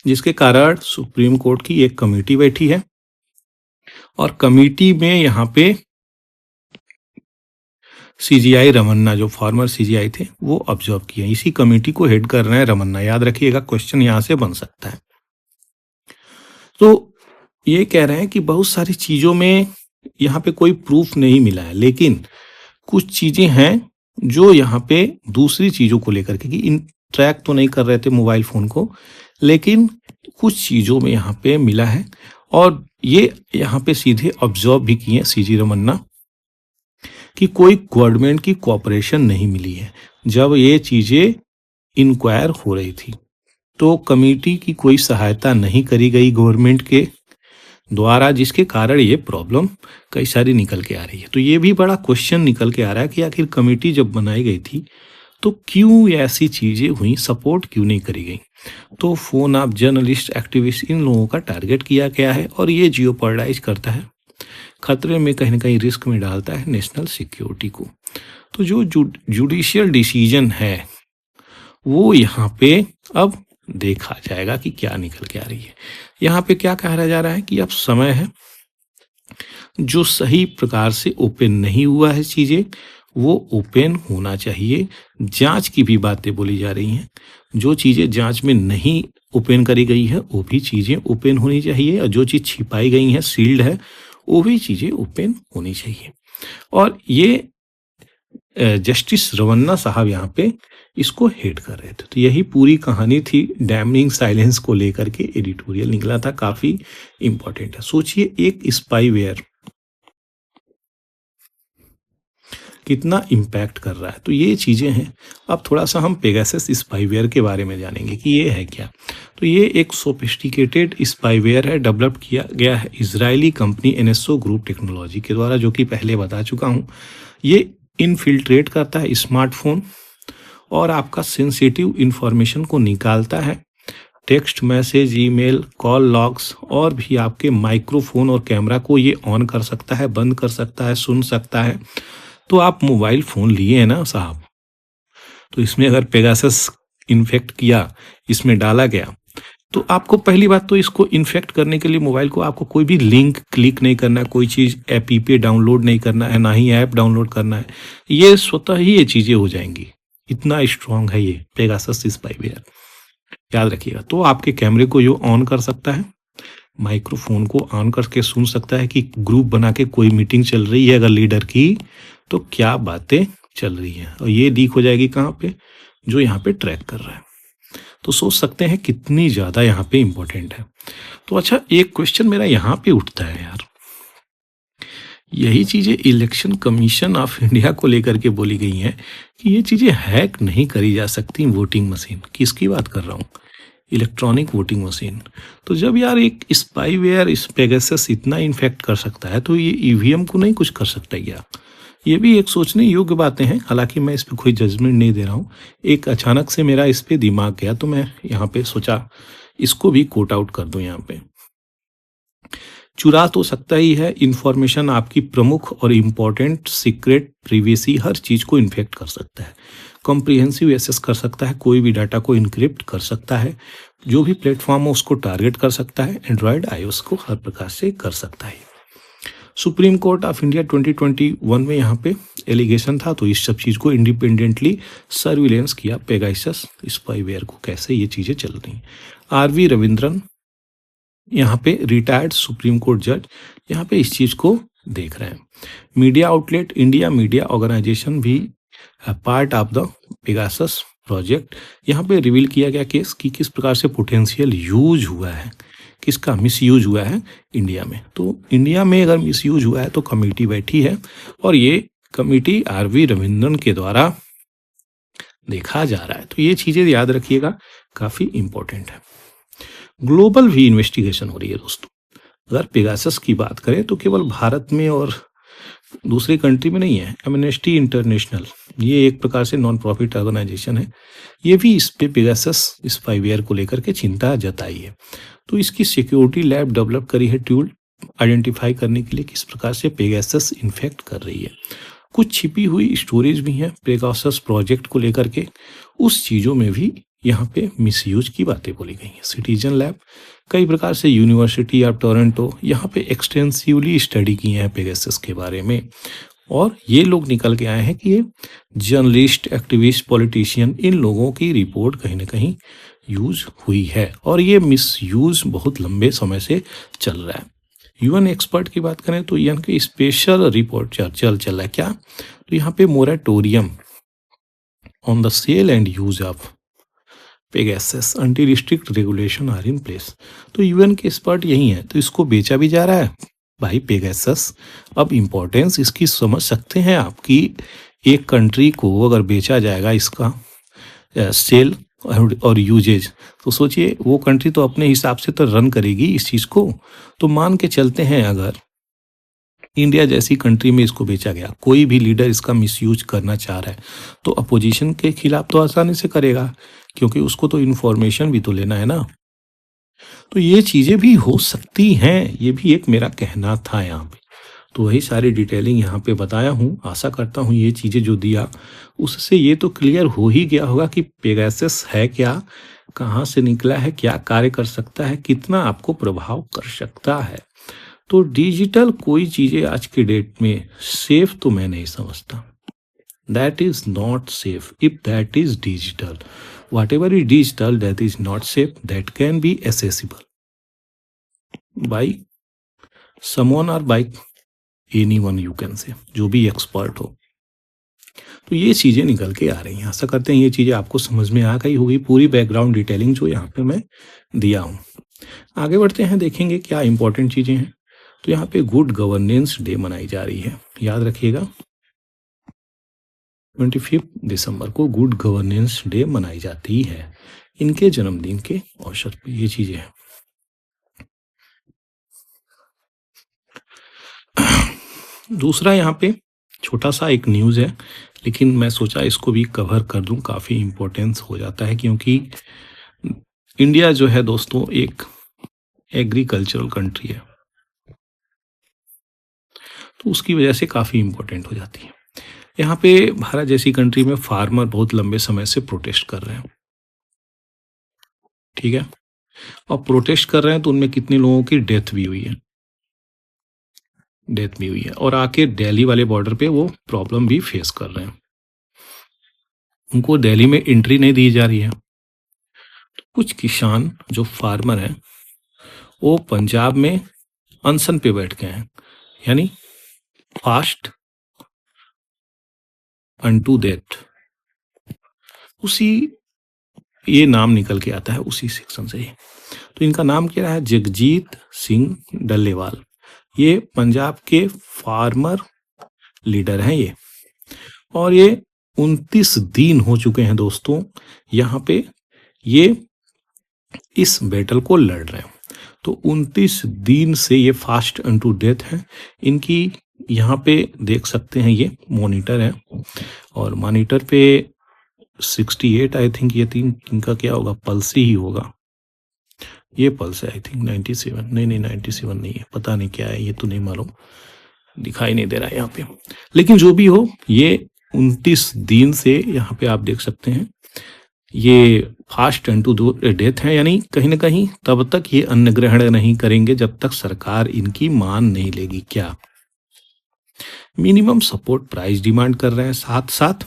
जिसके कारण सुप्रीम कोर्ट की एक कमेटी बैठी है और कमेटी में यहाँ पे सीजीआई रमन्ना, जो फॉर्मर सीजीआई थे, वो ऑब्जर्व किए। इसी कमेटी को हेड कर रहे हैं रमन्ना, याद रखिएगा, क्वेश्चन यहाँ से बन सकता है। तो ये कह रहे हैं कि बहुत सारी चीजों में यहाँ पे कोई प्रूफ नहीं मिला है, लेकिन कुछ चीजें हैं जो यहाँ पे दूसरी चीजों को लेकर के, कि इन ट्रैक तो नहीं कर रहे थे मोबाइल फोन को, लेकिन कुछ चीजों में यहाँ पे मिला है। और ये यहाँ पे सीधे ऑब्जर्व भी किए सीजी रमन्ना कि कोई गवर्नमेंट की कोऑपरेशन नहीं मिली है जब ये चीजें इंक्वायर हो रही थी। तो कमेटी की कोई सहायता नहीं करी गई गवर्नमेंट के द्वारा, जिसके कारण ये प्रॉब्लम कई सारी निकल के आ रही है। तो ये भी बड़ा क्वेश्चन निकल के आ रहा है कि आखिर कमेटी जब बनाई गई थी तो क्यों ऐसी चीजें हुई, सपोर्ट क्यों नहीं करी गई। तो फोन ऑफ जर्नलिस्ट, एक्टिविस्ट, इन लोगों का टारगेट किया गया है और ये जियोपर्डाइज करता है, खतरे में कहीं ना कहीं रिस्क में डालता है नेशनल सिक्योरिटी को। तो जो जुडिशियल डिसीजन है वो यहाँ पे अब देखा जाएगा कि क्या निकल के आ रही है। यहाँ पे क्या कहा जा रहा है कि अब समय है, जो सही प्रकार से ओपन नहीं हुआ है चीजें, वो ओपन होना चाहिए। जांच की भी बातें बोली जा रही हैं, जो चीजें जांच में नहीं ओपन करी गई है वो भी चीजें ओपन होनी चाहिए, और जो चीज छिपाई गई है, सील्ड है, वो भी चीजें ओपन होनी चाहिए। और ये जस्टिस रमन्ना साहब यहाँ पे इसको हेड कर रहे थे। तो यही पूरी कहानी थी डैमनिंग साइलेंस को लेकर के, एडिटोरियल निकला था, काफी इंपॉर्टेंट है। सोचिए एक स्पाईवेयर कितना इम्पैक्ट कर रहा है। तो ये चीजें हैं। अब थोड़ा सा हम पेगासस स्पाईवेयर के बारे में जानेंगे कि ये है क्या। तो ये एक सोफिस्टिकेटेड स्पाईवेयर है, डेवलप किया गया है Israeli company NSO group technology के द्वारा, जो कि पहले बता चुका हूँ। ये इनफिल्ट्रेट करता है स्मार्टफोन और आपका सेंसिटिव इंफॉर्मेशन को निकालता है, text message, email, call logs और भी आपके माइक्रोफोन और कैमरा को ये ऑन कर सकता है, बंद कर सकता है, सुन सकता है। तो आप मोबाइल फोन लिए हैं ना साहब, तो इसमें अगर पेगासस इन्फेक्ट किया, इसमें डाला गया, तो आपको पहली बात तो इसको इन्फेक्ट करने के लिए मोबाइल को आपको कोई भी लिंक क्लिक नहीं करना है, कोई चीज एपीपी डाउनलोड नहीं करना है, ना ही ऐप डाउनलोड करना है। ये स्वतः ही ये चीजें हो जाएंगी, इतना स्ट्रांग है ये पेगासस स्पाईवेयर, याद रखिएगा। तो आपके कैमरे को ये ऑन कर सकता है, माइक्रोफोन को ऑन करके सुन सकता है कि ग्रुप बना के कोई मीटिंग चल रही है अगर लीडर की, तो क्या बातें चल रही हैं, और ये लीक हो जाएगी कहाँ पे, जो यहाँ पे ट्रैक कर रहा है। तो सोच सकते हैं कितनी ज्यादा यहाँ पे इंपॉर्टेंट है। तो अच्छा, एक क्वेश्चन मेरा यहाँ पे उठता है यार, यही चीजें इलेक्शन कमीशन ऑफ इंडिया को लेकर के बोली गई हैं कि ये चीजें हैक नहीं करी जा सकती वोटिंग मशीन। किसकी बात कर रहा हूँ, इलेक्ट्रॉनिक वोटिंग मशीन। तो जब यार एक स्पाईवेयर इस पेगासस इतना इन्फेक्ट कर सकता है, तो ये ईवीएम को नहीं कुछ कर सकता क्या। ये भी एक सोचने योग्य बातें हैं। हालांकि मैं इस पर कोई जजमेंट नहीं दे रहा हूँ, एक अचानक से मेरा इस पे दिमाग गया तो मैं यहाँ पे सोचा इसको भी कोट आउट कर दूं। यहाँ पे चुरा तो सकता ही है इंफॉर्मेशन, आपकी प्रमुख और इम्पोर्टेंट सीक्रेट, प्रिवेसी, हर चीज को इन्फेक्ट कर सकता है, कॉम्प्रिहेंसिव एक्सेस कर सकता है, कोई भी डाटा को इनक्रिप्ट कर सकता है, जो भी प्लेटफॉर्म हो उसको टारगेट कर सकता है, एंड्रॉयड आईओएस को हर प्रकार से कर सकता है। सुप्रीम कोर्ट ऑफ इंडिया 2021 में यहाँ पे एलिगेशन था, तो इस सब चीज को इंडिपेंडेंटली सर्विलेंस किया पेगासस स्पाईवेयर को, कैसे ये चीजें चल रही हैं। आरवी रविंद्रन यहाँ पे रिटायर्ड सुप्रीम कोर्ट जज यहाँ पे इस चीज को देख रहे हैं। Media outlet India media organization भी part of the Pegasus project, यहाँ पे रिवील किया गया केस कि किस प्रकार से पोटेंशियल यूज हुआ है, किसका मिसयूज हुआ है इंडिया में। तो इंडिया में अगर मिसयूज हुआ है तो कमेटी बैठी है, और ये कमेटी आरवी रविंद्रन के द्वारा देखा जा रहा है। तो ये चीजें याद रखिएगा, काफी इंपॉर्टेंट है। ग्लोबल भी इन्वेस्टिगेशन हो रही है दोस्तों। अगर पेगासस की बात करें तो केवल भारत में और दूसरी कंट्री में नहीं है। एमनेस्टी इंटरनेशनल, ये एक प्रकार से नॉन प्रॉफिट ऑर्गेनाइजेशन है, ये भी इस पे पेगासस स्पाईवेयर को लेकर के चिंता जताई है। तो इसकी सिक्योरिटी लैब डेवलप करी है टूल आइडेंटिफाई करने के लिए किस प्रकार से पेगासस इन्फेक्ट कर रही है। कुछ छिपी हुई स्टोरेज भी हैं पेगासस प्रोजेक्ट को लेकर के, उस चीज़ों में भी यहाँ पे मिसयूज की बातें बोली गई हैं। सिटीजन लैब कई प्रकार से यूनिवर्सिटी ऑफ टोरंटो यहाँ पे एक्सटेंसिवली स्टडी की हैं पेगासस के बारे में, और ये लोग निकल के आए हैं कि ये जर्नलिस्ट, एक्टिविस्ट, पॉलिटिशियन, इन लोगों की रिपोर्ट कहीं ना कहीं यूज हुई है और ये मिसयूज बहुत लंबे समय से चल रहा है। यूएन एक्सपर्ट की बात करें तो यूएन की स्पेशल रिपोर्ट चल रहा है क्या, तो यहाँ पे moratorium on the sale and use of Pegasus until strict regulation are in place. तो यूएन के एक्सपर्ट यही है, तो इसको बेचा भी जा रहा है भाई पेगासस। अब इम्पोर्टेंस इसकी समझ सकते हैं आप कि एक कंट्री को अगर बेचा जाएगा इसका सेल और यूजेज, तो सोचिए वो कंट्री तो अपने हिसाब से तो रन करेगी इस चीज़ को। तो मान के चलते हैं अगर इंडिया जैसी कंट्री में इसको बेचा गया, कोई भी लीडर इसका मिसयूज करना चाह रहा है तो अपोजिशन के खिलाफ तो आसानी से करेगा, क्योंकि उसको तो इन्फॉर्मेशन भी तो लेना है ना। तो ये चीज़ें भी हो सकती हैं, ये भी एक मेरा कहना था यहाँ पे। तो वही सारी डिटेलिंग यहाँ पे बताया हूँ। आशा करता हूँ ये चीज़ें जो दिया उससे ये तो क्लियर हो ही गया होगा कि पेगासस है क्या, कहाँ से निकला है, क्या कार्य कर सकता है, कितना आपको प्रभाव कर सकता है। तो डिजिटल कोई चीज़ें आज के डेट में सेफ तो मैं नहीं समझता। That is not safe if that is digital. Whatever is digital that is not safe, that can be accessible by someone or by anyone you can say, जो भी एक्सपर्ट हो। तो ये चीज़ें निकल के आ रही हैं। आशा करते हैं ये चीज़ें आपको समझ में आ गई होगी, पूरी बैकग्राउंड डिटेलिंग जो यहाँ पे मैं दिया हूँ। आगे बढ़ते हैं, देखेंगे क्या इंपॉर्टेंट चीज़ें हैं। तो यहाँ पे गुड गवर्नेंस डे मनाई जा रही है, याद रखिएगा 25 दिसंबर को गुड गवर्नेंस डे मनाई जाती है इनके जन्मदिन के अवसर पे। ये चीजें हैं। दूसरा यहाँ पे छोटा सा एक न्यूज़ है, लेकिन मैं सोचा इसको भी कवर कर दूं, काफ़ी इम्पोर्टेंस हो जाता है, क्योंकि इंडिया जो है दोस्तों एक एग्रीकल्चरल कंट्री है, तो उसकी वजह से काफ़ी इम्पोर्टेंट हो जाती है। यहाँ पे भारत जैसी कंट्री में फार्मर बहुत लंबे समय से प्रोटेस्ट कर रहे हैं, ठीक है, और प्रोटेस्ट कर रहे हैं तो उनमें कितने लोगों की डेथ भी हुई है, और आके दिल्ली वाले बॉर्डर पे वो प्रॉब्लम भी फेस कर रहे हैं। उनको दिल्ली में एंट्री नहीं दी जा रही है। तो कुछ किसान जो फार्मर हैं वो पंजाब में अनशन पे बैठ गए हैं, यानी फास्ट अनटू डेथ, उसी ये नाम निकल के आता है उसी सेक्शन से ही। तो इनका नाम क्या है, जगजीत सिंह डल्लेवाल। ये पंजाब के फार्मर लीडर हैं ये, और ये 29 दिन हो चुके हैं दोस्तों यहाँ पे ये इस बैटल को लड़ रहे हैं। तो 29 दिन से ये फास्ट अनटू डेथ है इनकी। यहाँ पे देख सकते हैं ये मॉनिटर है, और मॉनिटर पे 68 आई थिंक ये तीन इनका क्या होगा, पल्स ही होगा, ये पल्स है आई थिंक 97, नहीं 97 नहीं है, पता नहीं क्या है, ये तो नहीं मालूम, दिखाई नहीं दे रहा है यहाँ पे। लेकिन जो भी हो, ये 29 दिन से यहाँ पे आप देख सकते हैं ये फास्ट अनटू डेथ है, यानी कहीं ना कहीं तब तक ये अन्न ग्रहण नहीं करेंगे जब तक सरकार इनकी मान नहीं लेगी। क्या मिनिमम सपोर्ट प्राइस डिमांड कर रहे हैं। साथ साथ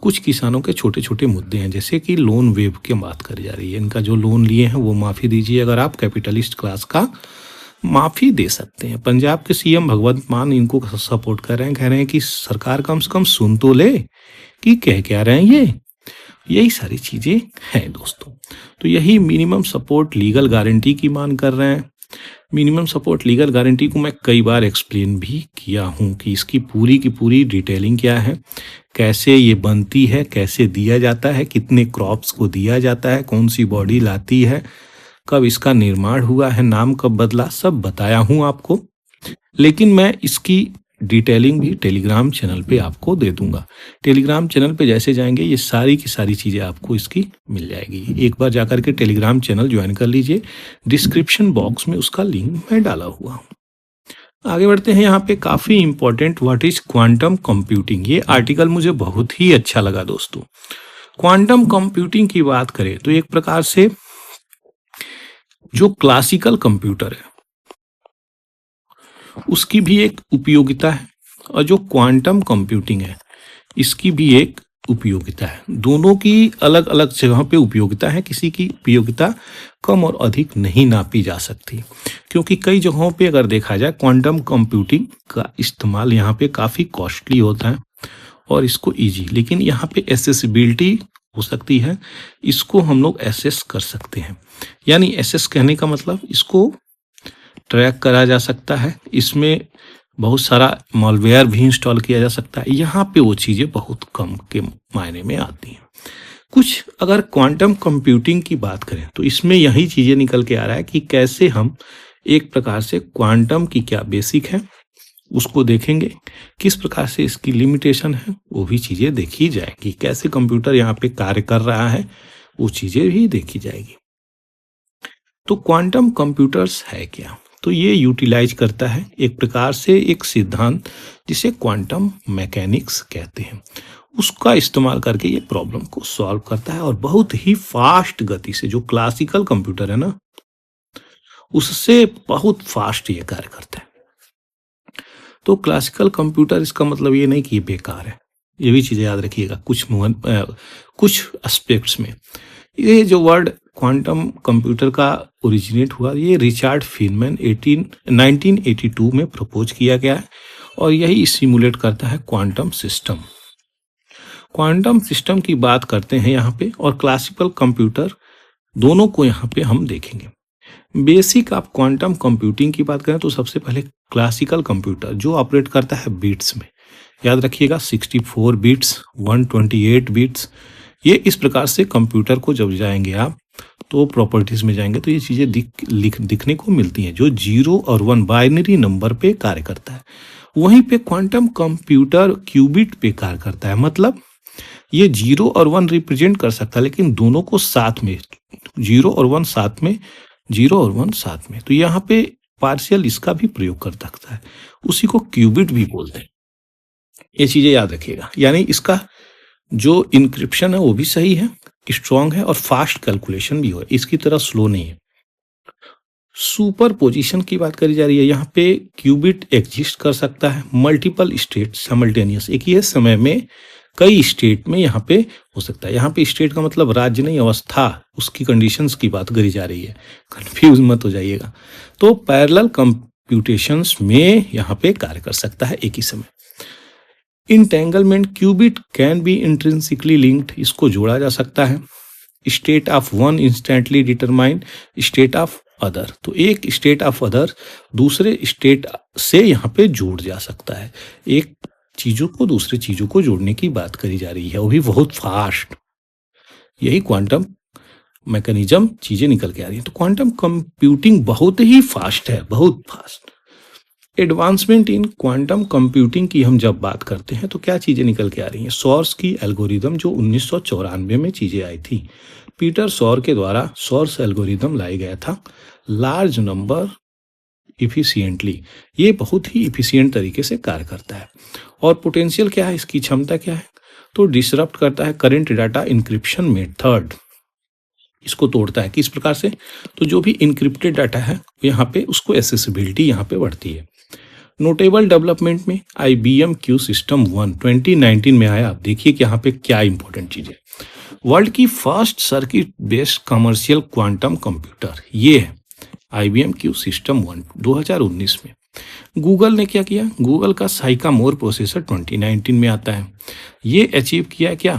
कुछ किसानों के छोटे छोटे मुद्दे हैं, जैसे कि लोन वेव की बात करी जा रही है। इनका जो लोन लिए हैं वो माफ़ी दीजिए, अगर आप कैपिटलिस्ट क्लास का माफ़ी दे सकते हैं। पंजाब के सीएम भगवंत मान इनको सपोर्ट कर रहे हैं, कह रहे हैं कि सरकार कम से कम सुन तो ले कि कह क्या रहे हैं यही सारी चीज़ें हैं दोस्तों। तो यही मिनिमम सपोर्ट लीगल गारंटी की मांग कर रहे हैं। मिनिमम सपोर्ट लीगल गारंटी को मैं कई बार एक्सप्लेन भी किया हूँ कि इसकी पूरी की पूरी डिटेलिंग क्या है, कैसे ये बनती है, कैसे दिया जाता है, कितने क्रॉप्स को दिया जाता है, कौन सी बॉडी लाती है, कब इसका निर्माण हुआ है, नाम कब बदला, सब बताया हूँ आपको। लेकिन मैं इसकी डिटेलिंग भी टेलीग्राम चैनल पे आपको दे दूंगा। टेलीग्राम चैनल पे जैसे जाएंगे ये सारी की सारी चीज़ें आपको इसकी मिल जाएगी। एक बार जाकर के टेलीग्राम चैनल ज्वाइन कर लीजिए, डिस्क्रिप्शन बॉक्स में उसका लिंक मैं डाला हुआ हूँ। आगे बढ़ते हैं। यहाँ पे काफ़ी important, what is quantum computing. ये आर्टिकल मुझे बहुत ही अच्छा लगा दोस्तों। क्वांटम कंप्यूटिंग की बात करें तो एक प्रकार से जो क्लासिकल कंप्यूटर है उसकी भी एक उपयोगिता है, और जो क्वांटम कंप्यूटिंग है इसकी भी एक उपयोगिता है। दोनों की अलग अलग जगह पे उपयोगिता है, किसी की उपयोगिता कम और अधिक नहीं नापी जा सकती, क्योंकि कई जगहों पे अगर देखा जाए क्वांटम कंप्यूटिंग का इस्तेमाल यहाँ पे काफ़ी कॉस्टली होता है और इसको इजी, लेकिन यहाँ पे एसेसिबिलिटी हो सकती है, इसको हम लोग एसेस कर सकते हैं। यानी एसेस कहने का मतलब इसको ट्रैक करा जा सकता है, इसमें बहुत सारा मॉलवेयर भी इंस्टॉल किया जा सकता है। यहाँ पे वो चीज़ें बहुत कम के मायने में आती हैं। कुछ अगर क्वांटम कंप्यूटिंग की बात करें तो इसमें यही चीज़ें निकल के आ रहा है कि कैसे हम एक प्रकार से क्वांटम की क्या बेसिक है उसको देखेंगे, किस प्रकार से इसकी लिमिटेशन है वो भी चीज़ें देखी जाएगी, कैसे कंप्यूटर यहाँ पे कार्य कर रहा है वो चीज़ें भी देखी जाएगी। तो क्वांटम कंप्यूटर्स है क्या? तो ये यूटिलाइज करता है एक प्रकार से एक सिद्धांत जिसे क्वांटम मैकेनिक्स कहते हैं, उसका इस्तेमाल करके ये प्रॉब्लम को सॉल्व करता है और बहुत ही फास्ट गति से, जो क्लासिकल कंप्यूटर है ना उससे बहुत फास्ट ये कार्य करता है। तो क्लासिकल कंप्यूटर इसका मतलब ये नहीं कि ये बेकार है, ये भी चीज़ें याद रखिएगा कुछ एस्पेक्ट्स में। ये जो वर्ड क्वांटम कंप्यूटर का ओरिजिनेट हुआ ये रिचर्ड फीनमैन 1982 में प्रपोज किया गया है और यही सिमुलेट करता है क्वांटम सिस्टम। क्वांटम सिस्टम की बात करते हैं यहाँ पे, और क्लासिकल कंप्यूटर दोनों को यहाँ पे हम देखेंगे। बेसिक आप क्वांटम कंप्यूटिंग की बात करें तो सबसे पहले क्लासिकल कंप्यूटर जो ऑपरेट करता है बिट्स में, याद रखिएगा 64 बिट्स 128 बिट्स। ये इस प्रकार से कंप्यूटर को जब जाएंगे आप तो प्रॉपर्टीज में जाएंगे तो ये चीज़ें दिखने को मिलती हैं, जो 0 और 1 बाइनरी नंबर पे कार्य करता है। वहीं पे क्वांटम कंप्यूटर क्यूबिट पे कार्य करता है, मतलब ये 0 और 1 रिप्रेजेंट कर सकता है लेकिन दोनों को साथ में 0 और 1 साथ में, 0 और 1 साथ में, तो यहाँ पे पार्शियल इसका भी प्रयोग कर सकता है, उसी को क्यूबिट भी बोलते हैं। ये चीज़ें याद रखिएगा। यानी इसका जो इंक्रिप्शन है वो भी सही है, स्ट्रॉन्ग है और फास्ट कैलकुलेशन भी हो, इसकी तरह स्लो नहीं है। सुपर पोजिशन की बात करी जा रही है, यहाँ पे क्यूबिट एग्जिस्ट कर सकता है मल्टीपल स्टेट साइमल्टेनियस, एक ही समय में कई स्टेट में यहाँ पे हो सकता है। यहाँ पे स्टेट का मतलब राज्य नहीं, अवस्था, उसकी कंडीशंस की बात करी जा रही है, कंफ्यूज मत हो जाइएगा। तो पैरेलल कंप्यूटेशंस में यहाँ पे कार्य कर सकता है एक ही समय। Entanglement, qubit can be intrinsically linked, इसको जोड़ा जा सकता है। State of one instantly determined state of other, तो एक स्टेट ऑफ अदर दूसरे स्टेट से यहाँ पे जोड़ जा सकता है। एक चीजों को दूसरे चीजों को जोड़ने की बात करी जा रही है, वो भी बहुत फास्ट। यही क्वांटम मैकेनिज्म चीजें निकल के आ रही है। तो क्वांटम कंप्यूटिंग बहुत ही फास्ट है, बहुत fast. Advancement in quantum computing की हम जब बात करते हैं तो क्या चीज़ें निकल के आ रही हैं? सॉर्स की एल्गोरिदम जो 1994 में चीज़ें आई थी, पीटर सॉर के द्वारा सॉर्स एल्गोरिदम लाई गया था। लार्ज नंबर इफिशिएंटली, ये बहुत ही इफिशिएंट तरीके से कार्य करता है। और पोटेंशियल क्या है, इसकी क्षमता क्या है? तो डिसरप्ट करता है करेंट डाटा इंक्रिप्शन मेथड, इसको तोड़ता है। किस प्रकार से? तो जो भी इंक्रिप्टेड डाटा है यहाँ पे उसको एसेसिबिलिटी यहाँ पे बढ़ती है। नोटेबल डेवलपमेंट में IBM Q सिस्टम 1 2019 में आया। आप देखिए कि यहाँ पे क्या इंपॉर्टेंट चीज़ है। वर्ल्ड की first circuit based commercial quantum computer ये है IBM Q सिस्टम 1 2019 में। गूगल ने क्या किया? गूगल का साइकामोर प्रोसेसर 2019 में आता है। ये अचीव किया क्या?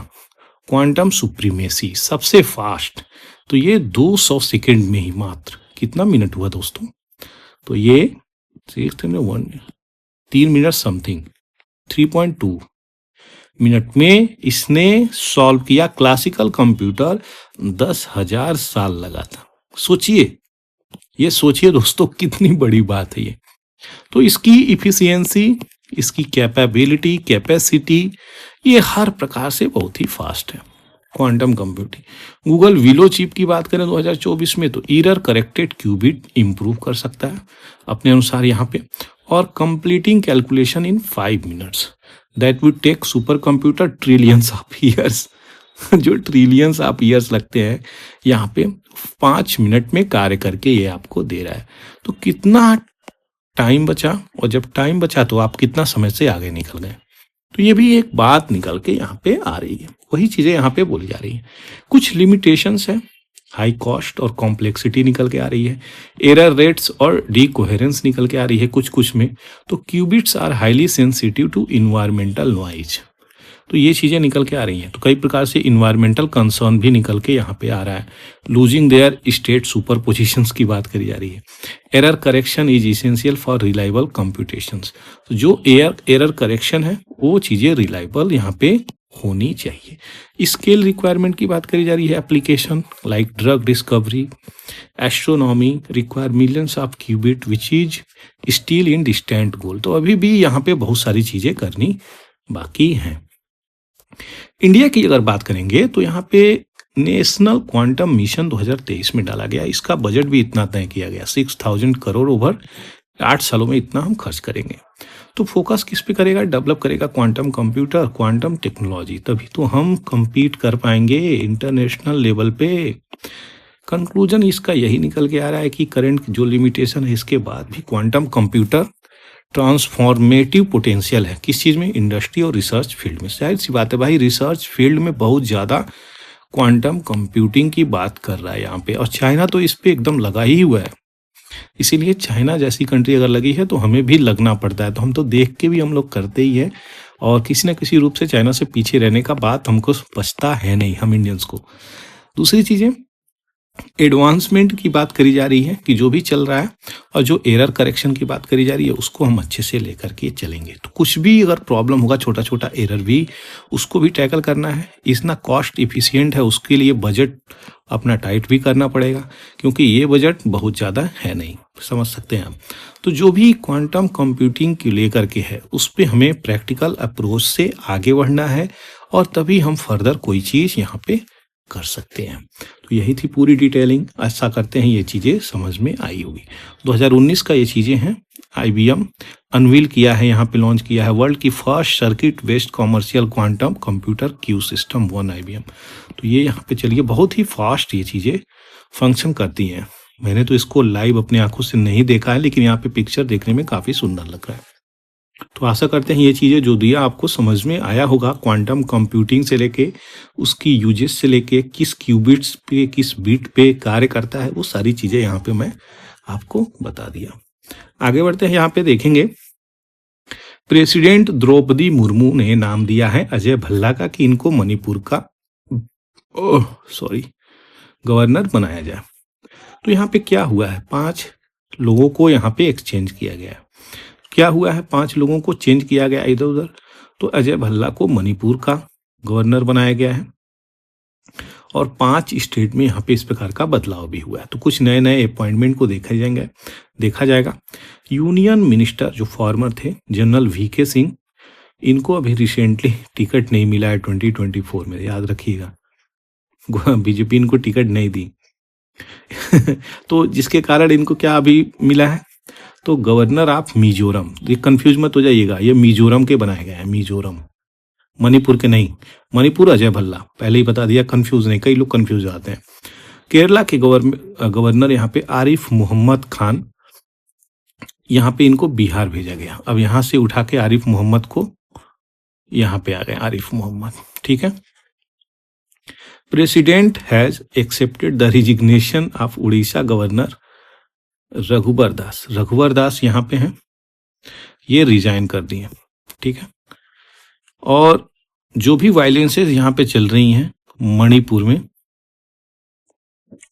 क्वांटम सुप्रीमेसी, सबसे फास्ट। तो ये 200 सेकेंड में ही, मात्र कितना मिनट हुआ दोस्तों? तो ये 3 मिनट समथिंग, 3.2 मिनट में इसने सॉल्व किया। क्लासिकल कंप्यूटर 10,000 साल लगा था। सोचिए, ये सोचिए दोस्तों कितनी बड़ी बात है ये। तो इसकी इफिशियंसी, इसकी कैपेबिलिटी, कैपेसिटी, ये हर प्रकार से बहुत ही फास्ट है quantum computing. Google willow chip की बात करें 2024 में तो एरर करेक्टेड क्यूबिट इंप्रूव कर सकता है अपने अनुसार यहाँ पे। और completing calculation in 5 minutes that would take super computer trillions of years. जो ट्रिलियंस ऑफ ईयर्स लगते हैं यहाँ पे 5 मिनट में कार्य करके ये आपको दे रहा है। तो कितना टाइम बचा, और जब टाइम बचा तो आप कितना समय से आगे निकल गए। तो ये भी एक बात निकल के यहाँ पे आ रही है, वही चीजें यहाँ पे बोली जा रही है। कुछ लिमिटेशंस है, हाई कॉस्ट और कॉम्प्लेक्सिटी निकल के आ रही है, एरर रेट्स और डीकोहेरेंस निकल के आ रही है कुछ में। तो qubits are highly sensitive to environmental noise, तो ये चीज़ें निकल के आ रही हैं। तो कई प्रकार से इन्वायरमेंटल कंसर्न भी निकल के यहाँ पे आ रहा है। Losing their state super positions की बात करी जा रही है। Error correction is essential for reliable computations, तो जो एरर करेक्शन है वो चीज़ें रिलायबल यहाँ पे होनी चाहिए। स्केल रिक्वायरमेंट की बात करी जा रही है। Application like drug discovery, astronomy require millions of qubit which is still in distant goal. तो अभी भी यहाँ पे बहुत सारी चीज़ें करनी बाकी हैं। इंडिया की अगर बात करेंगे तो यहाँ पे नेशनल क्वांटम मिशन 2023 में डाला गया। इसका बजट भी इतना तय किया गया, 6000 करोड़ ओवर 8 सालों में इतना हम खर्च करेंगे। तो फोकस किस पे करेगा? डेवलप करेगा क्वांटम कंप्यूटर, क्वांटम टेक्नोलॉजी, तभी तो हम compete कर पाएंगे इंटरनेशनल लेवल पे। कंक्लूजन इसका यही निकल के आ रहा है कि करंट जो लिमिटेशन है इसके बाद भी क्वांटम कंप्यूटर ट्रांसफॉर्मेटिव पोटेंशियल है। किस चीज़ में? इंडस्ट्री और रिसर्च फील्ड में। जाहिर सी बात है भाई, रिसर्च फील्ड में बहुत ज़्यादा क्वांटम कंप्यूटिंग की बात कर रहा है यहाँ पे, और चाइना तो इस पे एकदम लगा ही हुआ है। इसीलिए चाइना जैसी कंट्री अगर लगी है तो हमें भी लगना पड़ता है। तो हम तो देख के भी हम लोग करते ही है, और किसी न किसी रूप से चाइना से पीछे रहने का बात हमको बचता है नहीं, हम इंडियंस को। दूसरी चीज़ें, एडवांसमेंट की बात करी जा रही है कि जो भी चल रहा है, और जो एरर करेक्शन की बात करी जा रही है उसको हम अच्छे से लेकर के चलेंगे। तो कुछ भी अगर प्रॉब्लम होगा, छोटा छोटा एरर भी, उसको भी टैकल करना है। इतना कॉस्ट इफिशिएंट है, उसके लिए बजट अपना टाइट भी करना पड़ेगा, क्योंकि ये बजट बहुत ज़्यादा है नहीं, समझ सकते हैं आप। तो जो भी क्वांटम कंप्यूटिंग को लेकर के है उस पर हमें प्रैक्टिकल अप्रोच से आगे बढ़ना है, और तभी हम फर्दर कोई चीज़ यहाँ पे कर सकते हैं। तो यही थी पूरी डिटेलिंग। ऐसा करते हैं ये चीज़ें समझ में आई होगी। 2019 का ये चीज़ें हैं। IBM अनवील किया है, यहाँ पे लॉन्च किया है वर्ल्ड की first circuit based commercial quantum computer Q system 1 IBM। तो ये यहाँ पे चलिए बहुत ही फास्ट ये चीज़ें फंक्शन करती हैं। मैंने तो इसको लाइव अपनी आंखों से नहीं देखा है, लेकिन यहाँ पे पिक्चर देखने में काफ़ी सुंदर लग रहा है। तो आशा करते हैं ये चीज़ें जो दिया आपको समझ में आया होगा। क्वांटम कंप्यूटिंग से लेके उसकी यूजेस से लेके किस क्यूबिट्स पे किस बिट पे कार्य करता है, वो सारी चीज़ें यहाँ पे मैं आपको बता दिया। आगे बढ़ते हैं, यहाँ पे देखेंगे प्रेसिडेंट द्रौपदी मुर्मू ने नाम दिया है अजय भल्ला का कि इनको मणिपुर का गवर्नर बनाया जाए। तो यहाँ पे क्या हुआ है, 5 लोगों को यहाँ पे एक्सचेंज किया गया है। क्या हुआ है, 5 लोगों को चेंज किया गया इधर उधर। तो अजय भल्ला को मणिपुर का गवर्नर बनाया गया है, और 5 स्टेट में यहाँ पे इस प्रकार का बदलाव भी हुआ है। तो कुछ नए नए अपॉइंटमेंट को देखा जाएगा। यूनियन मिनिस्टर जो फॉर्मर थे जनरल VK सिंह, इनको अभी रिसेंटली टिकट नहीं मिला है 2024 में, याद रखिएगा। बीजेपी इनको टिकट नहीं दी तो जिसके कारण इनको क्या अभी मिला है, तो गवर्नर ऑफ मिजोरम। ये कंफ्यूज मत हो जाइएगा, ये मिजोरम के बनाए गए हैं, मिजोरम, मणिपुर के नहीं। मणिपुर अजय भल्ला, पहले ही बता दिया, कंफ्यूज नहीं, कई लोग कंफ्यूज आते हैं। केरला के गवर्नर यहाँ पे आरिफ मोहम्मद खान, यहाँ पे इनको बिहार भेजा गया। अब यहाँ से उठा के आरिफ मोहम्मद को यहाँ पे आ गए, आरिफ मोहम्मद, ठीक है। President has accepted the resignation of Orissa governor Raghubar Das यहाँ पे हैं, ये रिजाइन कर दिए, ठीक है। और जो भी वायलेंसेस यहाँ पे चल रही हैं मणिपुर में,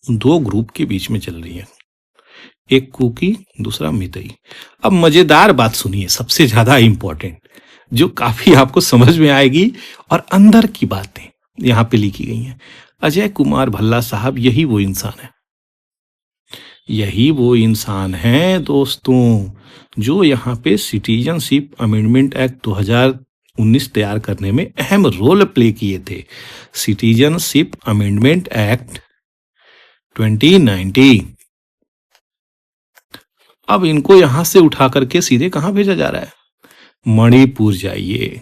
2 ग्रुप के बीच में चल रही है, एक कुकी, दूसरा मितई। अब मजेदार बात सुनिए, सबसे ज्यादा इंपॉर्टेंट, जो काफी आपको समझ में आएगी, और अंदर की बातें यहाँ पे लिखी गई हैं। अजय कुमार भल्ला साहब यही वो इंसान है दोस्तों, जो यहाँ पे सिटीजनशिप अमेंडमेंट एक्ट 2019 तैयार करने में अहम रोल प्ले किए थे। सिटीजनशिप अमेंडमेंट एक्ट 2019, अब इनको यहां से उठा करके सीधे कहां भेजा जा रहा है? मणिपुर जाइए,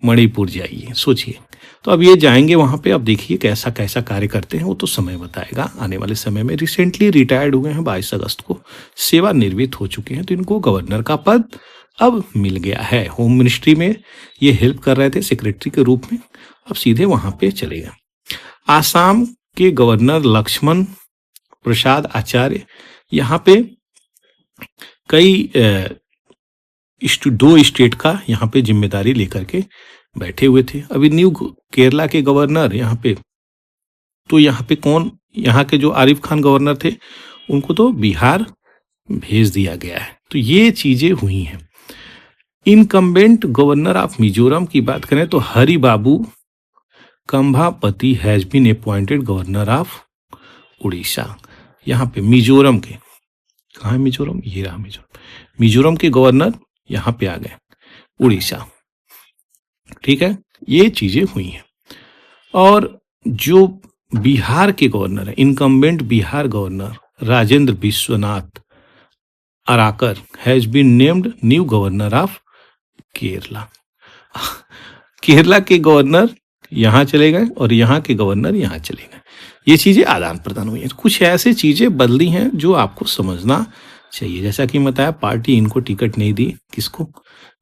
मणिपुर जाइए। सोचिए, तो अब ये जाएंगे वहां पे। अब देखिए कैसा कैसा कार्य करते हैं, वो तो समय बताएगा आने वाले समय में। रिसेंटली रिटायर्ड हुए हैं, 22 अगस्त को सेवानिवृत्त हो चुके हैं, तो इनको गवर्नर का पद अब मिल गया है। होम मिनिस्ट्री में ये हेल्प कर रहे थे सेक्रेटरी के रूप में, अब सीधे वहां पे चले गए। आसाम के गवर्नर लक्ष्मण प्रसाद आचार्य यहाँ पे कई 2 स्टेट का यहाँ पे जिम्मेदारी लेकर के बैठे हुए थे। अभी न्यू केरला के गवर्नर यहाँ पे, तो यहाँ पे कौन, यहाँ के जो आरिफ खान गवर्नर थे उनको तो बिहार भेज दिया गया है। तो ये चीजें हुई हैं। इनकम्बेंट गवर्नर ऑफ मिजोरम की बात करें तो Hari Babu Kambhampati has been appointed governor of Orissa. यहाँ पे मिजोरम के, कहाँ है मिजोरम, ये रहा मिजोरम, मिजोरम के गवर्नर यहाँ पे आ गए, उड़ीसा। ठीक है, ये चीजें हुई हैं। और जो बिहार के गवर्नर है, incumbent Bihar governor Rajendra Vishwanath Arlekar has been named new governor of Kerala. Kerala के गवर्नर यहां चले गए और यहाँ के गवर्नर यहाँ चले गए। ये चीजें आदान प्रदान हुई हैं। कुछ ऐसे चीजें बदली हैं जो आपको समझना चाहिए। जैसा कि बताया, पार्टी इनको टिकट नहीं दी, किसको,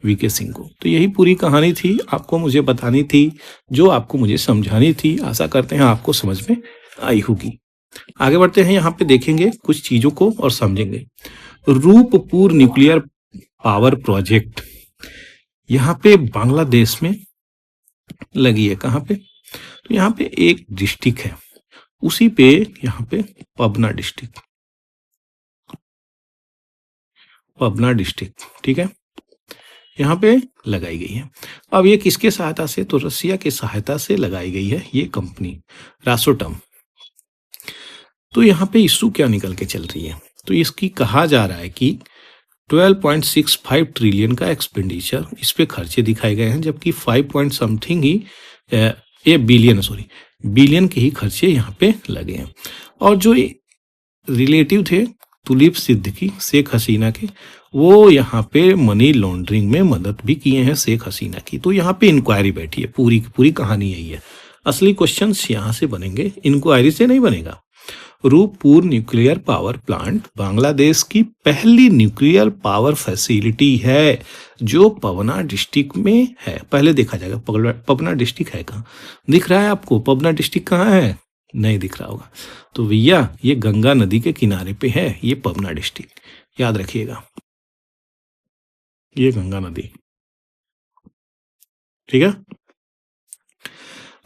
वीके सिंह को। तो यही पूरी कहानी थी, आपको मुझे बतानी थी, जो आपको मुझे समझानी थी। आशा करते हैं आपको समझ में आई होगी। आगे बढ़ते हैं, यहाँ पे देखेंगे कुछ चीजों को और समझेंगे। रूपपुर न्यूक्लियर पावर प्रोजेक्ट यहाँ पे बांग्लादेश में लगी है। कहाँ पे, तो यहाँ पे एक डिस्ट्रिक्ट है, उसी पे यहाँ पे पबना डिस्ट्रिक्ट, पबना डिस्ट्रिक्ट, ठीक है, यहाँ पे लगाई गई है। अब ये किसके सहायता से, तो रसिया के सहायता से लगाई गई है ये कंपनी रासोटम। तो यहाँ पे इशू क्या निकल के चल रही है, तो इसकी कहा जा रहा है कि 12.65 ट्रिलियन का एक्सपेंडिचर इस पे खर्चे दिखाए गए हैं, जबकि 5 पॉइंट समथिंग ही ये बिलियन के ही खर्चे यहाँ पे लगे हैं। और जो रिलेटिव थे तुलीप सिद्दीकी शेख हसीना के, वो यहाँ पे मनी लॉन्ड्रिंग में मदद भी किए हैं शेख हसीना की। तो यहाँ पे इंक्वायरी बैठी है, पूरी की पूरी कहानी यही है। असली क्वेश्चंस यहाँ से बनेंगे, इंक्वायरी से नहीं बनेगा। Rooppur nuclear power plant Bangladesh की पहली न्यूक्लियर पावर फैसिलिटी है जो पबना डिस्ट्रिक्ट में है। पहले देखा जाएगा पबना डिस्ट्रिक्ट है कहाँ, दिख रहा है आपको पबना डिस्ट्रिक्ट कहाँ है, नहीं दिख रहा होगा। तो भैया ये गंगा नदी के किनारे पे है ये पबना डिस्ट्रिक्ट, याद रखिएगा, ये गंगा नदी, ठीक है,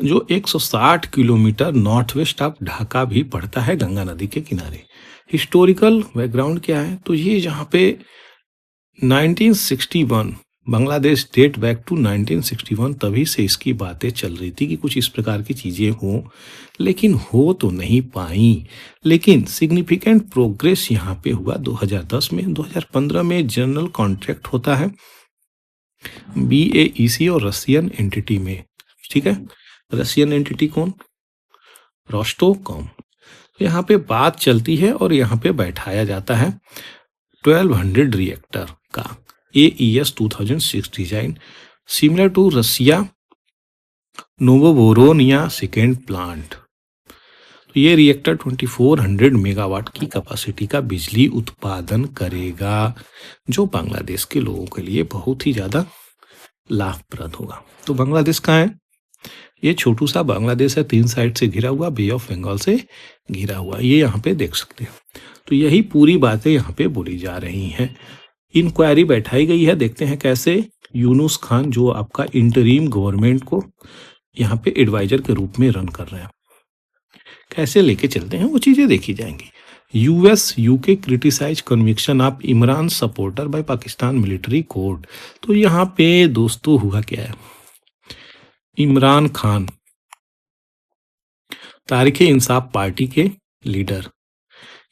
जो 160 kilometre north west of Dhaka भी पड़ता है गंगा नदी के किनारे। हिस्टोरिकल बैकग्राउंड क्या है, तो ये जहाँ पे 1961 बांग्लादेश डेट बैक टू 1961, तभी से इसकी बातें चल रही थी कि कुछ इस प्रकार की चीजें हों, लेकिन हो तो नहीं पाई। लेकिन सिग्निफिकेंट प्रोग्रेस यहाँ पे हुआ 2010 में। 2015 में जनरल कॉन्ट्रैक्ट होता है BAEC और रशियन एंटिटी में, ठीक है। रशियन एंटिटी कौन, रोस्टोकॉम। यहाँ पे बात चलती है और यहाँ पे बैठाया जाता है 1200 रिएक्टर का AES 2006 design, similar to Russia Novovoronezh second plant. तो ये रिएक्टर 2400 मेगावाट की कैपेसिटी का बिजली उत्पादन करेगा, जो बांग्लादेश के लोगों के लिए बहुत ही ज्यादा लाभप्रद होगा। तो बांग्लादेश कहाँ है, ये छोटू सा बांग्लादेश है, 3 साइड से घिरा हुआ, बे ऑफ बंगाल से घिरा हुआ, ये यहाँ पे देख सकते हैं। तो यही पूरी बातें यहाँ पे बोली जा रही हैं। इंक्वायरी बैठाई गई है, देखते हैं कैसे यूनुस खान जो आपका इंटरीम गवर्नमेंट को यहाँ पे एडवाइजर के रूप में रन कर रहे हैं, कैसे लेके चलते हैं, वो चीजें देखी जाएंगी। US UK criticise conviction of Imran supporter by Pakistan military court. तो यहाँ पे दोस्तों हुआ क्या है, इमरान खान तारीख इंसाफ पार्टी के लीडर,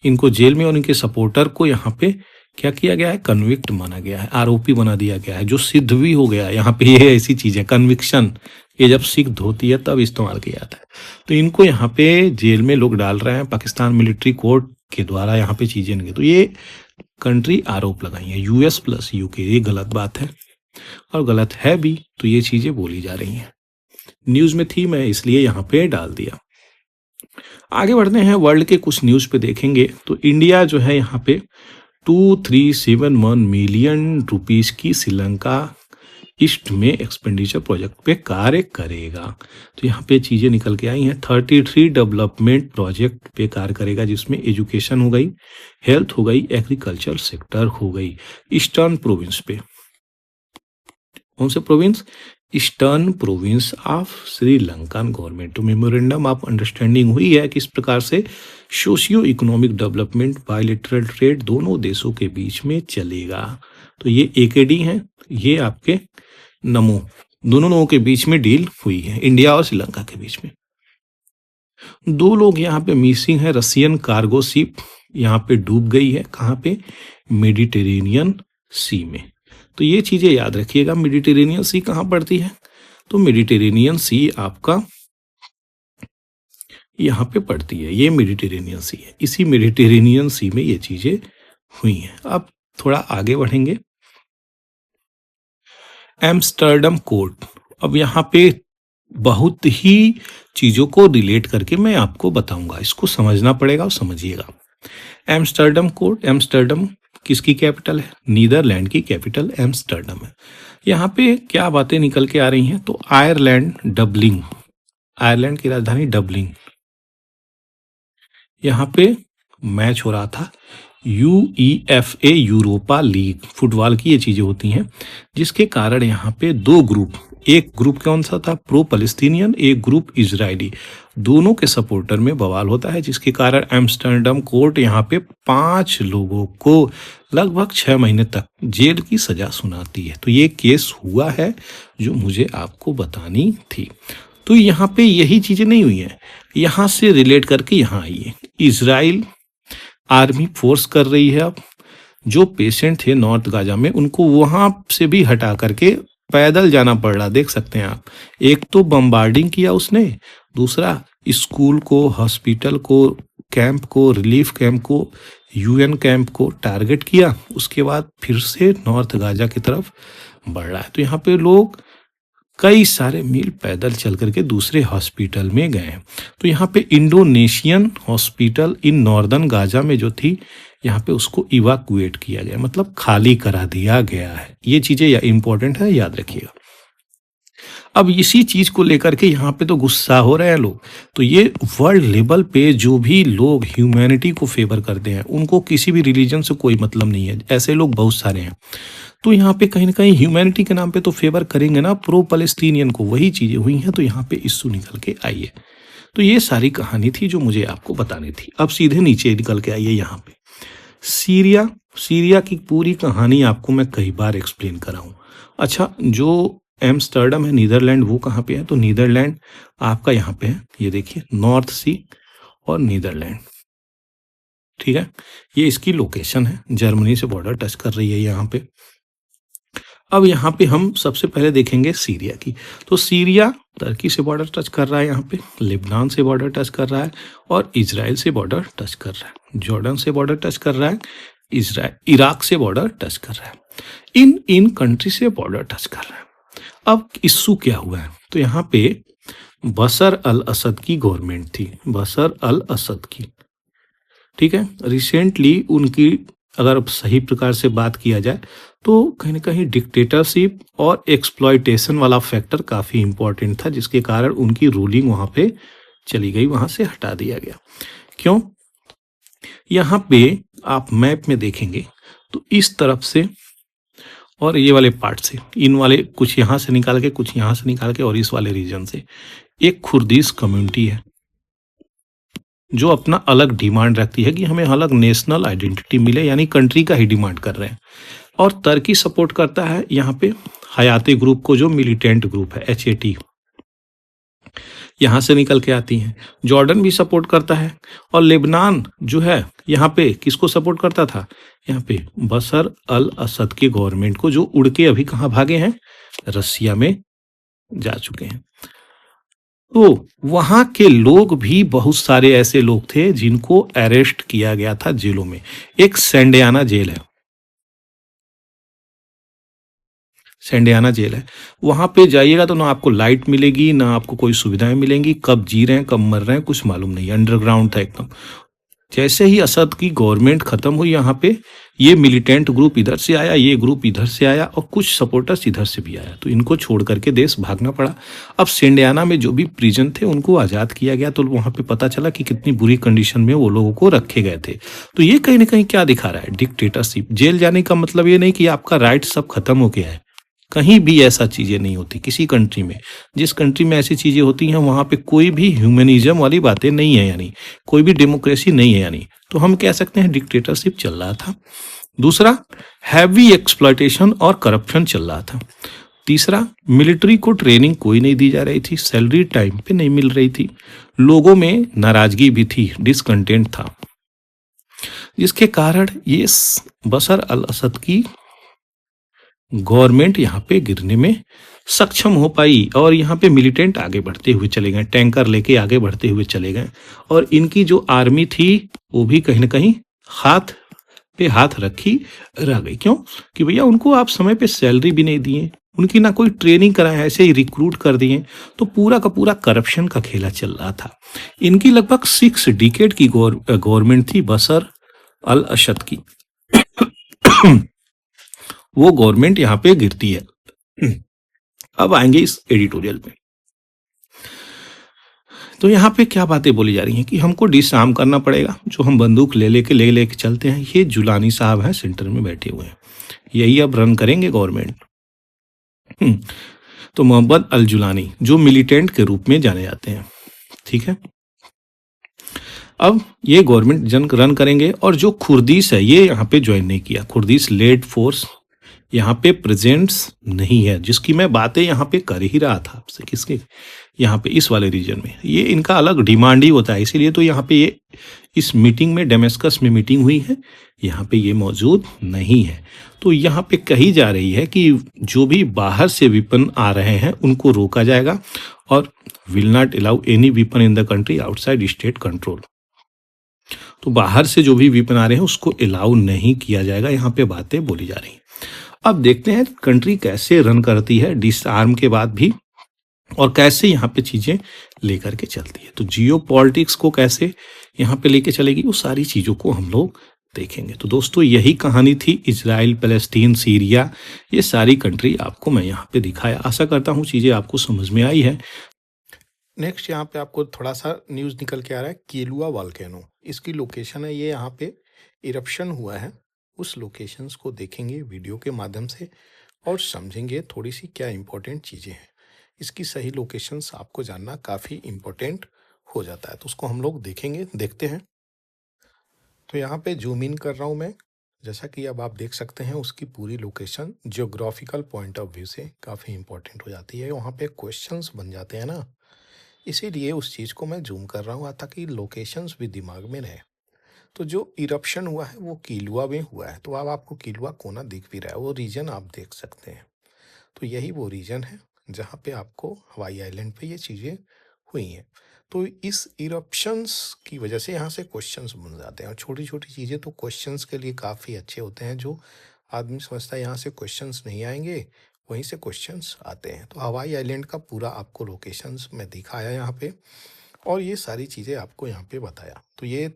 इनको जेल में और इनके सपोर्टर को यहाँ पे क्या किया गया है, कन्विक्ट माना गया है, आरोपी बना दिया गया है, जो सिद्ध भी हो गया है। यहाँ पे ये ऐसी चीज है, कन्विक्शन ये जब सिद्ध होती है तब इस्तेमाल किया जाता है। तो इनको यहाँ पे जेल में लोग डाल रहे हैं, पाकिस्तान मिलिट्री कोर्ट के द्वारा यहाँ पे चीजें नहीं। तो ये कंट्री आरोप लगाई है, यूएस प्लस यूके। ये गलत बात है और गलत है भी, तो ये चीजें बोली जा रही हैं। न्यूज में थी, मैं इसलिए यहाँ पे डाल दिया। आगे बढ़ते हैं, वर्ल्ड के कुछ न्यूज पे देखेंगे तो इंडिया जो है यहाँ पे 2371 मिलियन रुपीस की श्रीलंका ईस्ट में एक्सपेंडिचर प्रोजेक्ट पे कार्य करेगा। तो यहाँ पे चीजें निकल के आई हैं। 33 डेवलपमेंट प्रोजेक्ट पे कार्य करेगा, जिसमें एजुकेशन हो गई, हेल्थ हो गई, एग्रीकल्चर सेक्टर हो गई। ईस्टर्न प्रोविंस पे, कौन से province? Eastern province of Sri Lankan government. तो मेमोरेंडम ऑफ अंडरस्टैंडिंग हुई है किस प्रकार से socio economic development, bilateral trade दोनों देशों के बीच में चलेगा। तो ये एकेडी है, ये आपके नमो, दोनों लोगों के बीच में डील हुई है, इंडिया और श्रीलंका के बीच में। दो लोग यहाँ पे मिसिंग है, रशियन कार्गो शिप यहाँ पे डूब गई है। कहाँ पे? मेडिटेरेनियन सी में। तो ये चीजें याद रखिएगा। मेडिटेरेनियन सी कहाँ पड़ती है? तो मेडिटेरेनियन सी आपका यहाँ पे पड़ती है, ये मेडिटेरेनियन सी है। इसी मेडिटेरेनियन सी में ये चीजें हुई हैं। अब थोड़ा आगे बढ़ेंगे, एम्स्टर्डम कोड। अब यहाँ पे बहुत ही चीजों को रिलेट करके मैं आपको बताऊंगा, इसको समझना पड़ेगा और समझिएगा। एम्स्टर्डम कोड, एम्स्टर्डम किसकी कैपिटल है? नीदरलैंड की कैपिटल एम्स्टर्डम है। यहाँ पे क्या बातें निकल के आ रही हैं? तो आयरलैंड, डबलिंग, आयरलैंड की राजधानी डबलिंग, यहाँ पे मैच हो रहा था UEFA यूरोपा लीग, फुटबॉल की ये चीजें होती हैं, जिसके कारण यहाँ पे दो ग्रुप, एक ग्रुप कौन सा था? प्रो पैलेस्टीनियन, एक ग्रुप इजरायली, दोनों के सपोर्टर में बवाल होता है, जिसके कारण एम्स्टर्डम कोर्ट यहाँ पे 5 लोगों को लगभग 6 महीने तक जेल की सजा सुनाती है। तो ये केस हुआ है जो मुझे आपको बतानी थी। तो यहाँ पे यही चीजें नहीं हुई है, यहाँ से रिलेट करके यहाँ आई है। इजराइल आर्मी फोर्स कर रही है, अब जो पेशेंट थे नॉर्थ गाजा में उनको वहां से भी हटा करके पैदल जाना पड़ रहा, देख सकते हैं आप। एक तो बम्बार्डिंग किया उसने, दूसरा स्कूल को, हॉस्पिटल को, कैंप को, रिलीफ कैंप को, UN कैंप को टारगेट किया, उसके बाद फिर से नॉर्थ गाजा की तरफ बढ़ रहा है। तो यहाँ पे लोग कई सारे मील पैदल चल करके दूसरे हॉस्पिटल में गए हैं। तो यहाँ पे Indonesian hospital in northern Gaza में जो थी, यहाँ पे उसको इवाकुएट किया गया, मतलब खाली करा दिया गया है। ये चीजें इंपॉर्टेंट है, याद रखिएगा। अब इसी चीज को लेकर के यहाँ पे तो गुस्सा हो रहे हैं लोग। तो ये वर्ल्ड लेवल पे जो भी लोग ह्यूमैनिटी को फेवर करते हैं, उनको किसी भी रिलीजन से कोई मतलब नहीं है, ऐसे लोग बहुत सारे हैं। तो यहाँ पे कहीं ना कहीं ह्यूमैनिटी के नाम पे तो फेवर करेंगे ना प्रो पैलेस्टीनियन को, वही चीजें हुई हैं। तो यहाँ पे इश्यू निकल के आई है। तो ये सारी कहानी थी जो मुझे आपको बतानी थी। अब सीधे नीचे निकल के आइए, यहाँ पे सीरिया, सीरिया की पूरी कहानी आपको मैं कई बार एक्सप्लेन करा हूं। अच्छा, जो एम्स्टर्डम है नीदरलैंड, वो कहाँ पे है? तो नीदरलैंड आपका यहाँ पे है, ये देखिए नॉर्थ सी और नीदरलैंड, ठीक है। ये इसकी लोकेशन है, जर्मनी से बॉर्डर टच कर रही है यहाँ पे। अब यहाँ पे हम सबसे पहले देखेंगे सीरिया की। तो सीरिया तुर्की से बॉर्डर टच कर रहा है, यहाँ पे लेबनान से बॉर्डर टच कर रहा है और इजराइल से बॉर्डर टच कर रहा है, जॉर्डन से बॉर्डर टच कर रहा है, इराक से बॉर्डर टच कर रहा है, इन कंट्री से बॉर्डर टच कर रहा है। अब इश्यू क्या हुआ है? तो यहाँ पे बशर अल असद की गवर्नमेंट थी, बशर अल असद की, ठीक है। रिसेंटली उनकी अगर सही प्रकार से बात किया जाए तो कहीं ना कहीं डिक्टेटरशिप और एक्सप्लॉयटेशन वाला फैक्टर काफी इंपॉर्टेंट था, जिसके कारण उनकी रूलिंग वहां पे चली गई, वहां से हटा दिया गया। क्यों? यहाँ पे आप मैप में देखेंगे तो इस तरफ से और ये वाले पार्ट से, इन वाले कुछ यहाँ से निकाल के, कुछ यहाँ से निकाल के और इस वाले रीजन से एक खुर्दीस कम्युनिटी है जो अपना अलग डिमांड रखती है कि हमें अलग नेशनल आइडेंटिटी मिले, यानी कंट्री का ही डिमांड कर रहे हैं। और तुर्की सपोर्ट करता है यहाँ पे हयाती ग्रुप को, जो मिलिटेंट ग्रुप है HAT, यहाँ से निकल के आती हैं। जॉर्डन भी सपोर्ट करता है और लेबनान जो है यहाँ पे किसको सपोर्ट करता था? यहाँ पे बशर अल असद के गवर्नमेंट को, जो उड़ के अभी कहाँ भागे हैं? रसिया में जा चुके हैं। तो वहां के लोग भी बहुत सारे ऐसे लोग थे जिनको अरेस्ट किया गया था जेलों में। एक सेंडियाना जेल है, सेंडियाना जेल है। वहां पे जाइएगा तो ना आपको लाइट मिलेगी, ना आपको कोई सुविधाएं मिलेंगी। कब जी रहे हैं कब मर रहे हैं कुछ मालूम नहीं, अंडरग्राउंड था एकदम। जैसे ही असद की गवर्नमेंट खत्म हुई यहाँ पे, ये मिलिटेंट ग्रुप इधर से आया, ये ग्रुप इधर से आया और कुछ सपोर्टर्स इधर से भी आया, तो इनको छोड़ करके देश भागना पड़ा। अब सिंडियाना में जो भी प्रिजन थे उनको आज़ाद किया गया, तो वहाँ पे पता चला कि कितनी बुरी कंडीशन में वो लोगों को रखे गए थे। तो ये कहीं ना कहीं क्या दिखा रहा है, डिक्टेटरशिप। जेल जाने का मतलब ये नहीं कि आपका राइट सब खत्म हो गया है, कहीं भी ऐसा चीजें नहीं होती किसी कंट्री में। जिस कंट्री में ऐसी चीजें होती हैं वहां पे कोई भी ह्यूमनिज्म वाली बातें नहीं है, यानी कोई भी डेमोक्रेसी नहीं है, यानी तो हम कह सकते हैं डिक्टेटरशिप चल रहा था। दूसरा, हैवी एक्सप्लॉयटेशन और करप्शन चल रहा था। तीसरा, मिलिट्री को ट्रेनिंग कोई नहीं दी जा रही थी, सैलरी टाइम पे नहीं मिल रही थी, लोगों में नाराजगी भी थी, डिसकंटेंट था, जिसके कारण ये बशर अल असद की गवर्नमेंट यहाँ पे गिरने में सक्षम हो पाई। और यहाँ पे मिलिटेंट आगे बढ़ते हुए चले गए, टैंकर लेके आगे बढ़ते हुए चले गए, और इनकी जो आर्मी थी वो भी कहीं ना कहीं हाथ पे हाथ रखी रह गई। क्यों? कि भैया उनको आप समय पे सैलरी भी नहीं दिए, उनकी ना कोई ट्रेनिंग कराए, ऐसे ही रिक्रूट कर दिए। तो पूरा का पूरा करप्शन का खेला चल रहा था। इनकी लगभग 6 डिकेड की गवर्नमेंट थी बशर अल असद की। वो गवर्नमेंट यहाँ पे गिरती है। अब आएंगे इस एडिटोरियल पे। तो यहाँ पे क्या बातें बोली जा रही हैं कि हमको डिसआर्म करना पड़ेगा, जो हम बंदूक ले लेके चलते हैं। ये जुलानी साहब हैं, सेंटर में बैठे हुए हैं, यही अब रन करेंगे गवर्नमेंट। तो मोहम्मद अल जुलानी जो मिलिटेंट के रूप में जाने जाते हैं, ठीक है। अब ये गवर्नमेंट जन रन करेंगे, और जो खुर्दीस है ये यहाँ पे ज्वाइन नहीं किया। खुर्दीस लेड फोर्स यहाँ पे प्रेजेंट्स नहीं है, जिसकी मैं बातें यहाँ पे कर ही रहा था आपसे। किसके? यहाँ पे इस वाले रीजन में ये इनका अलग डिमांड ही होता है, इसीलिए तो यहाँ पे ये इस मीटिंग में, डेमेस्कस में मीटिंग हुई है, यहाँ पे ये मौजूद नहीं है। तो यहाँ पे कही जा रही है कि जो भी बाहर से विपन आ रहे हैं उनको रोका जाएगा, और will not allow any weapon in the country outside state control. तो बाहर से जो भी विपन आ रहे हैं उसको अलाउ नहीं किया जाएगा, यहाँ पे बातें बोली जा रही हैं। अब देखते हैं कंट्री कैसे रन करती है डिसआर्म के बाद भी, और कैसे यहाँ पे चीजें लेकर के चलती है। तो जियो पॉलिटिक्स को कैसे यहाँ पे लेके चलेगी, वो सारी चीजों को हम लोग देखेंगे। तो दोस्तों यही कहानी थी, इजराइल, पैलेस्टीन, सीरिया, ये सारी कंट्री आपको मैं यहाँ पे दिखाया। आशा करता हूँ चीजें आपको समझ में आई है। नेक्स्ट यहाँ पे आपको थोड़ा सा न्यूज निकल के आ रहा है, केलुआ वॉल्केनो, इसकी लोकेशन है, ये यहाँ पे इरप्शन हुआ है। उस लोकेशंस को देखेंगे वीडियो के माध्यम से, और समझेंगे थोड़ी सी क्या इंपॉर्टेंट चीज़ें हैं। इसकी सही लोकेशंस आपको जानना काफ़ी इम्पोर्टेंट हो जाता है, तो उसको हम लोग देखेंगे, देखते हैं। तो यहाँ पे जूम इन कर रहा हूँ मैं, जैसा कि अब आप देख सकते हैं उसकी पूरी location geographical point of view से काफ़ी इंपॉर्टेंट हो जाती है। वहाँ पे क्वेश्चंस बन जाते हैं ना, इसीलिए उस चीज़ को मैं जूम कर रहा हूँ ताकि लोकेशंस भी दिमाग में रहे। तो जो इरप्शन हुआ है वो किलुआ में हुआ है, तो अब आपको किलुआ कोना दिख भी रहा है, वो रीजन आप देख सकते हैं। तो यही वो रीजन है जहाँ पे आपको हवाई आइलैंड पे ये चीज़ें हुई हैं। तो इस इरप्शंस की वजह से यहाँ से क्वेश्चंस बन जाते हैं, और छोटी छोटी चीज़ें तो क्वेश्चंस के लिए काफ़ी अच्छे होते हैं। जो आदमी समझता है यहाँ से क्वेश्चंस नहीं आएंगे, वहीं से क्वेश्चंस आते हैं। तो हवाई आइलैंड का पूरा आपको लोकेशंस मैं दिखाया यहाँ पे, और ये सारी चीज़ें आपको यहाँ पे बताया। तो ये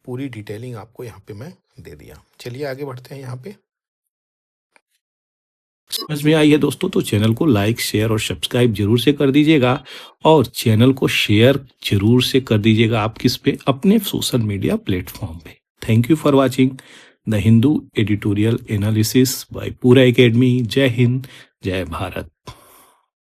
पूरी डिटेलिंग आपको यहाँ पे मैं दे दिया। चलिए आगे बढ़ते हैं। यहाँ पे समझ में आई है दोस्तों, तो चैनल को लाइक, शेयर और सब्सक्राइब जरूर से कर दीजिएगा, और चैनल को शेयर जरूर से कर दीजिएगा आप किस पे? अपने सोशल मीडिया प्लेटफॉर्म पे। Thank you for watching the Hindu editorial analysis bye पूरा एकेडमी। जय हिंद, जय भारत।